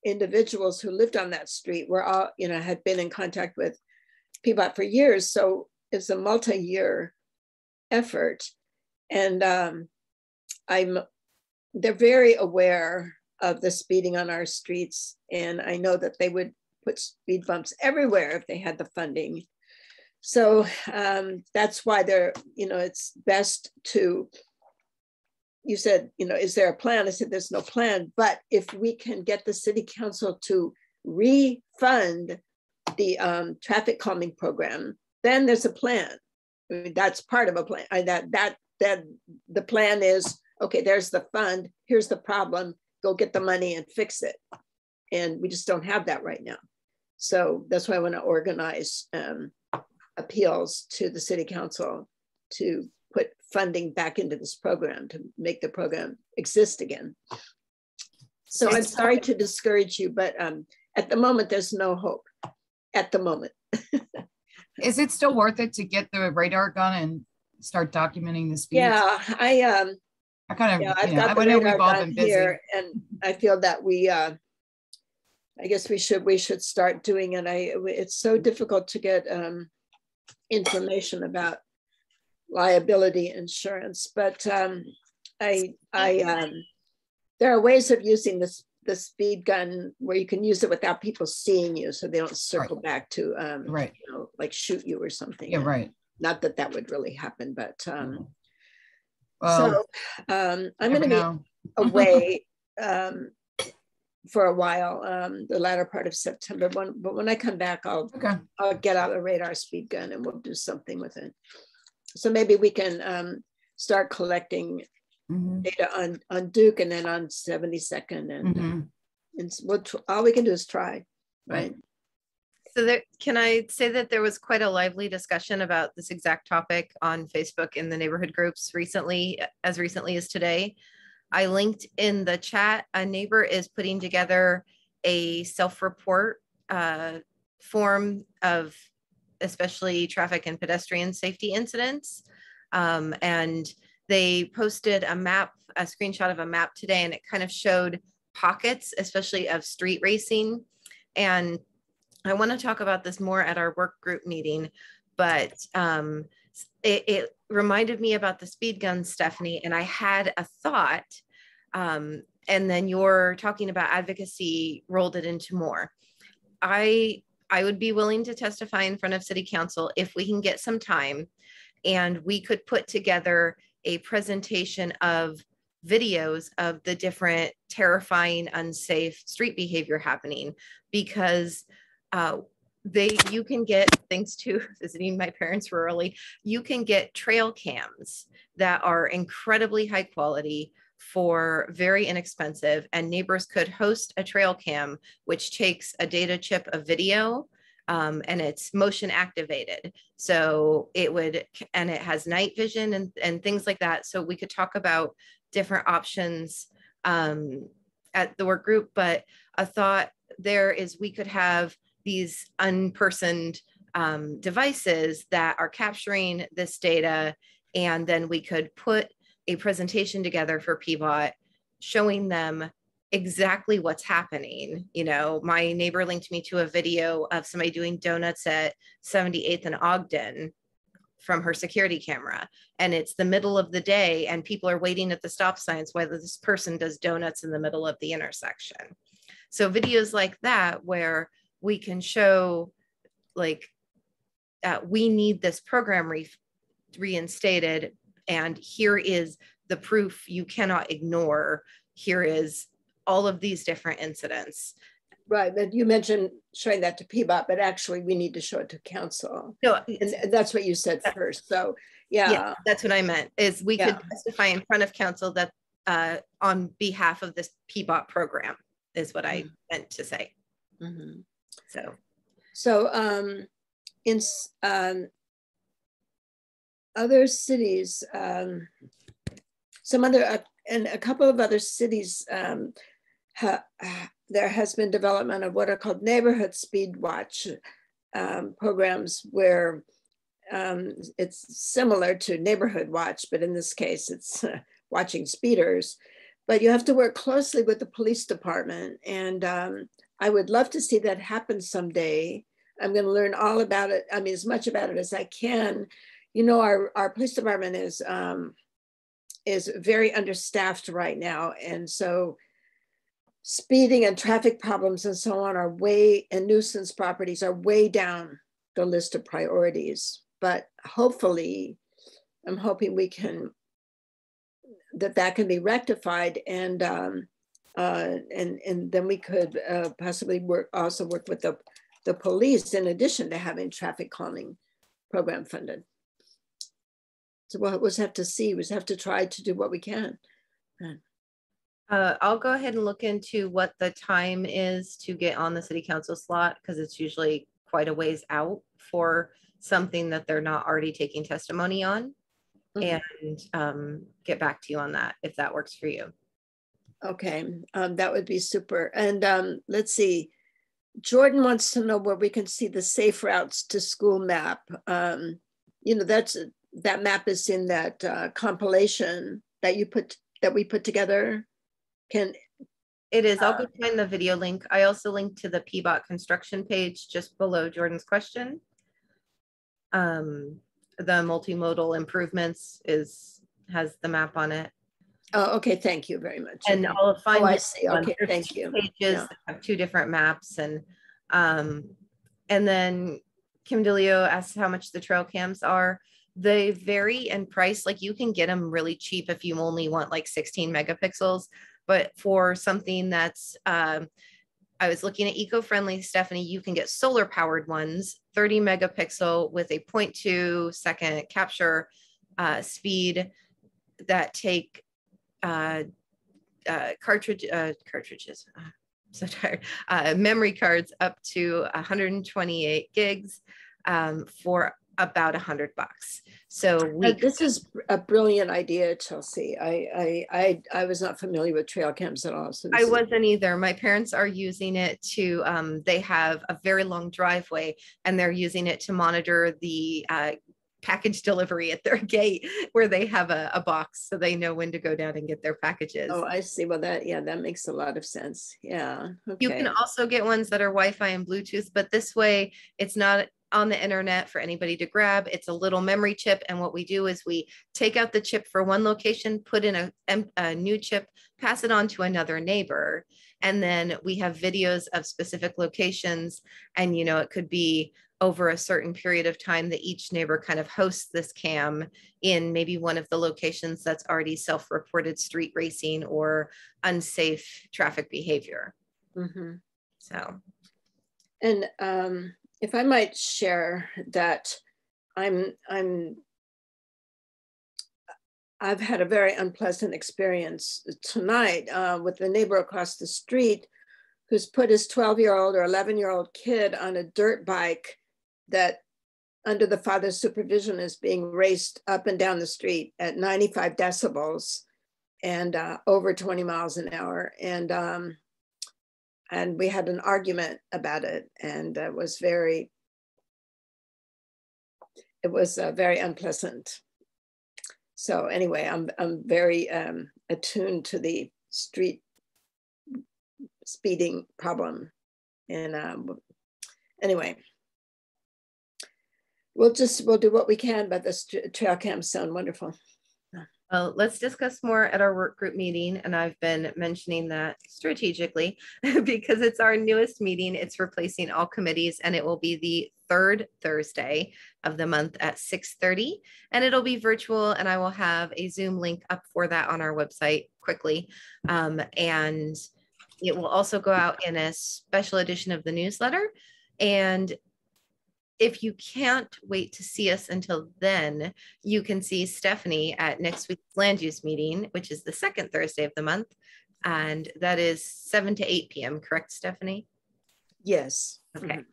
individuals who lived on that street were all, had been in contact with PVOT for years. So it's a multi-year effort. And they're very aware of the speeding on our streets. And I know that they would put speed bumps everywhere if they had the funding. So that's why it's best to, you said, is there a plan? I said, there's no plan, but if we can get the city council to refund the traffic calming program, then there's a plan. I mean, that's part of a plan. That the plan is, okay, there's the fund, here's the problem, go get the money and fix it. And we just don't have that right now. So that's why I want to organize appeals to the city council to put funding back into this program to make the program exist again. So I'm sorry to discourage you, but at the moment, there's no hope at the moment. Is it still worth it to get the radar gun and start documenting the speeds? Yeah, I've got the radar gun here, and I feel that I guess we should start doing it. It's so difficult to get information about liability insurance, but there are ways of using the speed gun where you can use it without people seeing you, so they don't circle back to like shoot you or something. Yeah, right. Not that would really happen, but I'm going to be away for a while, the latter part of September. But when I come back, I'll get out a radar speed gun and we'll do something with it. So maybe we can start collecting data on Duke and then on 72nd, and all we can do is try, right? So there, can I say that there was quite a lively discussion about this exact topic on Facebook in the neighborhood groups recently, as recently as today. I linked in the chat, a neighbor is putting together a self-report form of especially traffic and pedestrian safety incidents. And they posted a map, a screenshot of a map today, and it kind of showed pockets, especially of street racing. And I want to talk about this more at our work group meeting, but it reminded me about the speed guns, Stephanie, and I had a thought, and then you're talking about advocacy rolled it into more. I would be willing to testify in front of City Council if we can get some time, and we could put together a presentation of videos of the different terrifying, unsafe street behavior happening, because you can get, thanks to visiting my parents rurally, you can get trail cams that are incredibly high quality for very inexpensive, and neighbors could host a trail cam which takes a data chip of video, and it's motion activated, so it would, and it has night vision and things like that. So we could talk about different options at the work group, but a thought there is we could have these unpersoned devices that are capturing this data, and then we could put a presentation together for PBOT showing them exactly what's happening. You know, my neighbor linked me to a video of somebody doing donuts at 78th and Ogden from her security camera, and it's the middle of the day and people are waiting at the stop signs while this person does donuts in the middle of the intersection. So videos like that where we can show, like, we need this program reinstated, and here is the proof you cannot ignore. Here is all of these different incidents. Right, but you mentioned showing that to PBOT, but actually we need to show it to council. No, and that's what you said first. So yeah, that's what I meant, is we could testify in front of council that on behalf of this PBOT program is what I meant to say. So in other cities, some other and a couple of other cities, there has been development of what are called neighborhood speed watch programs, where it's similar to neighborhood watch, but in this case it's watching speeders. But you have to work closely with the police department, and I would love to see that happen someday. I'm going to learn all about it. I mean, as much about it as I can. You know, our police department is very understaffed right now, and so speeding and traffic problems and so on are and nuisance properties are way down the list of priorities. But hopefully, I'm hoping we can, that can be rectified, and then we could possibly also work with the police in addition to having traffic calming program funded. So we'll just have to see. We just have to try to do what we can. I'll go ahead and look into what the time is to get on the city council slot, because it's usually quite a ways out for something that they're not already taking testimony on, and get back to you on that if that works for you. Okay, that would be super. And let's see, Jordan wants to know where we can see the safe routes to school map. You know, that map is in that compilation that we put together. It is. I'll go find the video link. I also linked to the PBOT construction page just below Jordan's question. The multimodal improvements has the map on it. Oh, okay. Thank you very much. And I'll find. I see. Okay, thank you. Pages that have two different maps, and then Kim DeLeo asked how much the trail cams are. They vary in price. Like, you can get them really cheap if you only want like 16 megapixels. But for something that's, I was looking at eco-friendly, Stephanie, you can get solar powered ones, 30 megapixel with a 0.2 second capture speed that take cartridges. So tired. Memory cards up to 128 gigs for about $100. So this is a brilliant idea, Chelsea. I was not familiar with trail cams at all. So I wasn't either. My parents are using it to, they have a very long driveway and they're using it to monitor the package delivery at their gate, where they have a box so they know when to go down and get their packages. Oh, I see. Well, that makes a lot of sense. Yeah. Okay. You can also get ones that are Wi-Fi and Bluetooth, but this way it's not on the internet for anybody to grab. It's a little memory chip. And what we do is we take out the chip for one location, put in a new chip, pass it on to another neighbor. And then we have videos of specific locations. And, you know, it could be over a certain period of time that each neighbor kind of hosts this cam in maybe one of the locations that's already self-reported street racing or unsafe traffic behavior. Mm-hmm. So. And if I might share that I've had a very unpleasant experience tonight with the neighbor across the street who's put his 12-year-old or 11-year-old kid on a dirt bike that under the father's supervision is being raced up and down the street at 95 decibels and over 20 miles an hour. And we had an argument about it, and it was very unpleasant. So anyway, I'm very attuned to the street speeding problem. And anyway, we'll do what we can, but the trail cams sound wonderful. Well, let's discuss more at our work group meeting. And I've been mentioning that strategically because it's our newest meeting. It's replacing all committees, and it will be the third Thursday of the month at 6:30. And it'll be virtual, and I will have a Zoom link up for that on our website quickly. And it will also go out in a special edition of the newsletter. And if you can't wait to see us until then, you can see Stephanie at next week's land use meeting, which is the second Thursday of the month. And that is 7 to 8 p.m. Correct, Stephanie? Yes. Okay.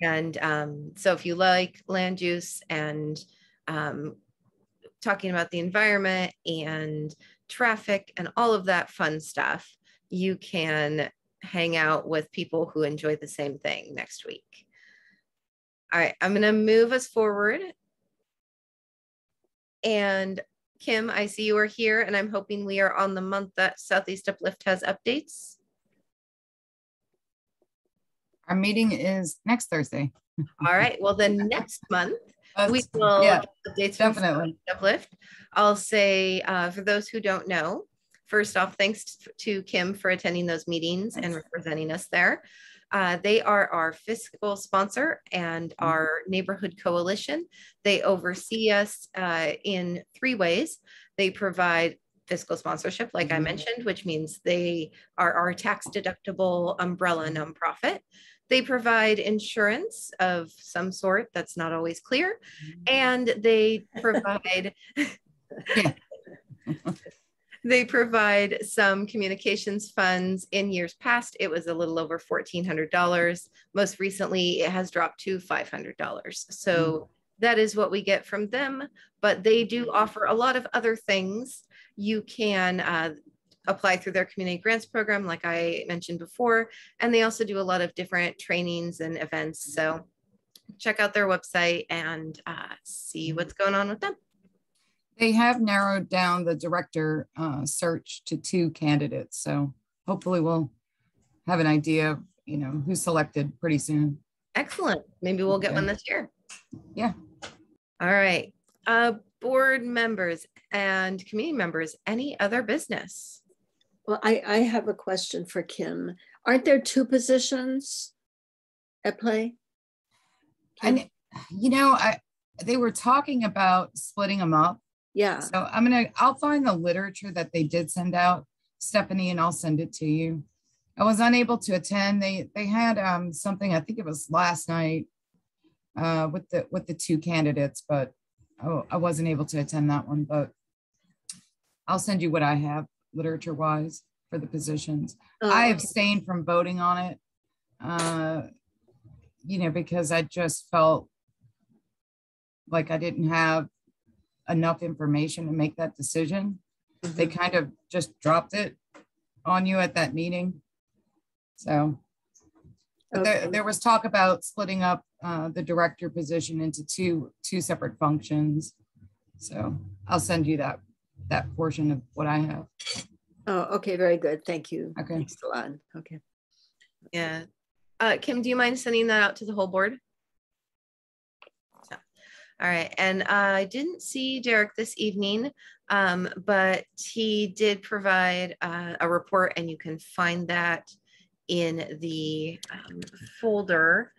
And so if you like land use and talking about the environment and traffic and all of that fun stuff, you can hang out with people who enjoy the same thing next week. All right, I'm going to move us forward. And Kim, I see you are here, and I'm hoping we are on the month that Southeast Uplift has updates. Our meeting is next Thursday. All right, well, then next month, we will updates definitely. from Uplift. I'll say, for those who don't know, first off, thanks to Kim for attending those meetings and representing us there. They are our fiscal sponsor and our neighborhood coalition. They oversee us in 3 ways. They provide fiscal sponsorship, like I mentioned, which means they are our tax deductible umbrella nonprofit. They provide insurance of some sort that's not always clear. And they provide they provide some communications funds. In years past, it was a little over $1,400. Most recently, it has dropped to $500. So that is what we get from them. But they do offer a lot of other things. You can apply through their community grants program, like I mentioned before. And they also do a lot of different trainings and events. So check out their website and see what's going on with them. They have narrowed down the director search to 2 candidates. So hopefully we'll have an idea of, you know, who's selected pretty soon. Excellent. Maybe we'll get one this year. Yeah. All right. Board members and community members, any other business? Well, I have a question for Kim. Aren't there 2 positions at play? And, you know, they were talking about splitting them up. Yeah. So I'll find the literature that they did send out, Stephanie, and I'll send it to you. I was unable to attend. They had something, I think it was last night with the 2 candidates, but I wasn't able to attend that one, but I'll send you what I have literature wise for the positions. I abstained from voting on it, you know, because I just felt like I didn't have enough information to make that decision. They kind of just dropped it on you at that meeting. So but there was talk about splitting up the director position into two separate functions. So I'll send you that portion of what I have. Oh, okay, very good. Thank you. Okay. Thanks a lot. Okay. Yeah. Kim, do you mind sending that out to the whole board? So, all right. And I didn't see Derek this evening, but he did provide a report, and you can find that in the folder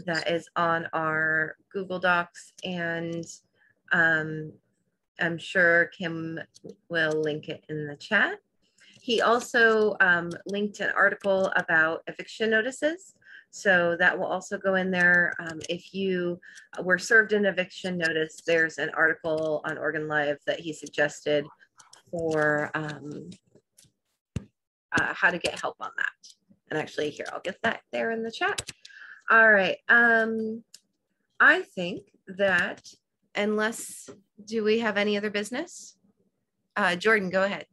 that is on our Google Docs, and I'm sure Kim will link it in the chat. He also linked an article about eviction notices. So that will also go in there. If you were served an eviction notice, there's an article on Oregon Live that he suggested for how to get help on that. And actually here, I'll get that there in the chat. All right. I think that unless, do we have any other business? Jordan, go ahead.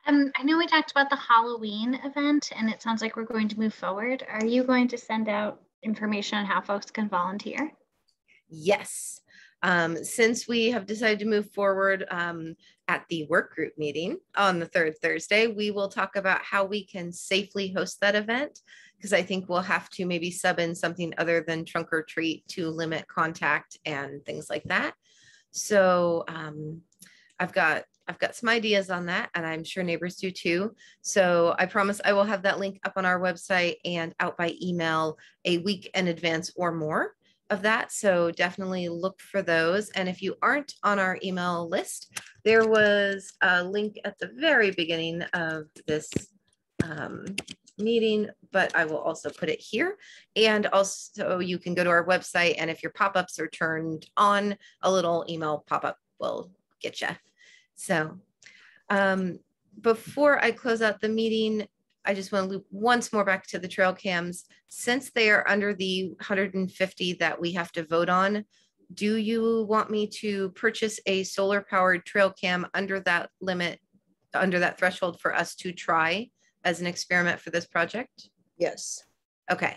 I know we talked about the Halloween event, and it sounds like we're going to move forward. Are you going to send out information on how folks can volunteer? Yes. Since we have decided to move forward at the work group meeting on the third Thursday, we will talk about how we can safely host that event, because I think we'll have to maybe sub in something other than trunk or treat to limit contact and things like that. So I've got some ideas on that, and I'm sure neighbors do too. So I promise I will have that link up on our website and out by email a week in advance or more of that. So definitely look for those. And if you aren't on our email list, there was a link at the very beginning of this meeting, but I will also put it here. And also you can go to our website, and if your pop-ups are turned on, a little email pop-up will get you. So before I close out the meeting, I just want to loop once more back to the trail cams. Since they are under the 150 that we have to vote on, do you want me to purchase a solar powered trail cam under that limit, under that threshold for us to try as an experiment for this project? Yes. Okay.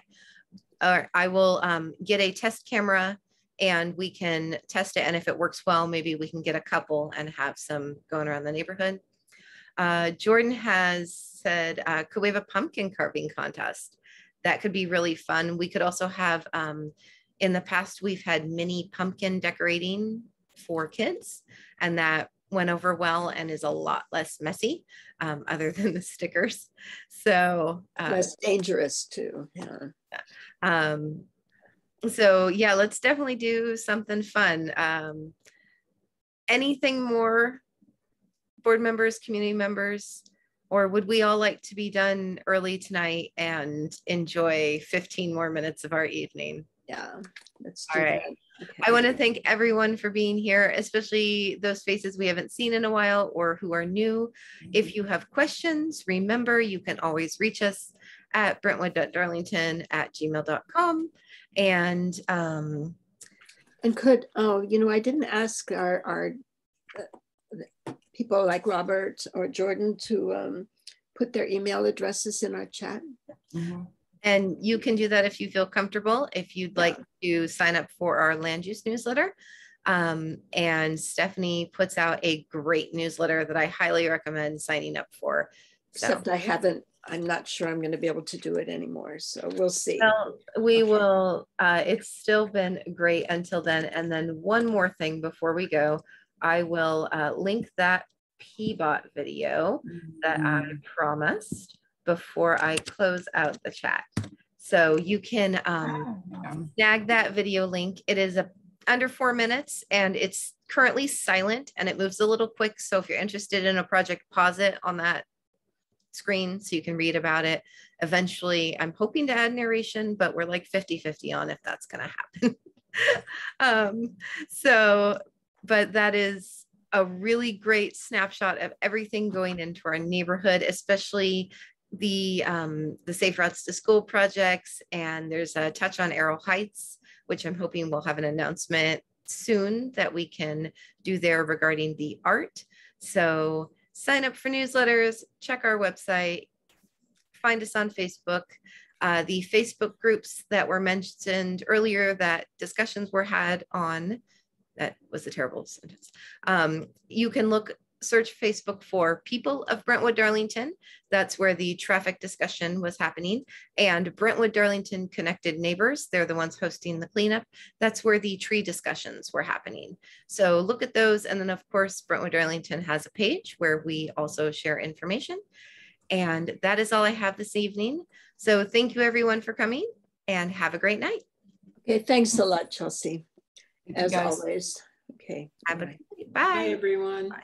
All right. I will get a test camera and we can test it. And if it works well, maybe we can get a couple and have some going around the neighborhood. Jordan has said, could we have a pumpkin carving contest? That could be really fun. We could also have, in the past, we've had mini pumpkin decorating for kids, and that went over well and is a lot less messy, other than the stickers. So less dangerous too. Yeah. So yeah, let's definitely do something fun. Anything more, board members, community members, or would we all like to be done early tonight and enjoy 15 more minutes of our evening? Yeah, let's do all right. That. Okay. I want to thank everyone for being here, especially those faces we haven't seen in a while or who are new. If you have questions, remember you can always reach us at Brentwood.Darlington@gmail.com. And could, you know, I didn't ask our people like Robert or Jordan to put their email addresses in our chat. Mm-hmm. And you can do that if you feel comfortable, if you'd like to sign up for our land use newsletter. And Stephanie puts out a great newsletter that I highly recommend signing up for. Except I'm not sure I'm going to be able to do it anymore. So we'll see. Well, we will. It's still been great until then. And then one more thing before we go, I will link that PBOT video that I promised before I close out the chat. So you can snag that video link. It is under 4 minutes and it's currently silent and it moves a little quick. So if you're interested in a project, pause it on that screen so you can read about it. Eventually, I'm hoping to add narration, but we're like 50-50 on if that's going to happen. But that is a really great snapshot of everything going into our neighborhood, especially the Safe Routes to School projects. And there's a touch on Arrow Heights, which I'm hoping we'll have an announcement soon that we can do there regarding the art. So sign up for newsletters, check our website, find us on Facebook. The Facebook groups that were mentioned earlier that discussions were had on, that was a terrible sentence. You can search Facebook for People of Brentwood-Darlington. That's where the traffic discussion was happening. And Brentwood-Darlington Connected Neighbors, they're the ones hosting the cleanup. That's where the tree discussions were happening. So look at those. And then of course, Brentwood-Darlington has a page where we also share information. And that is all I have this evening. So thank you everyone for coming and have a great night. Okay, thanks a lot, Chelsea. As always. Okay. Have a bye everyone. Bye.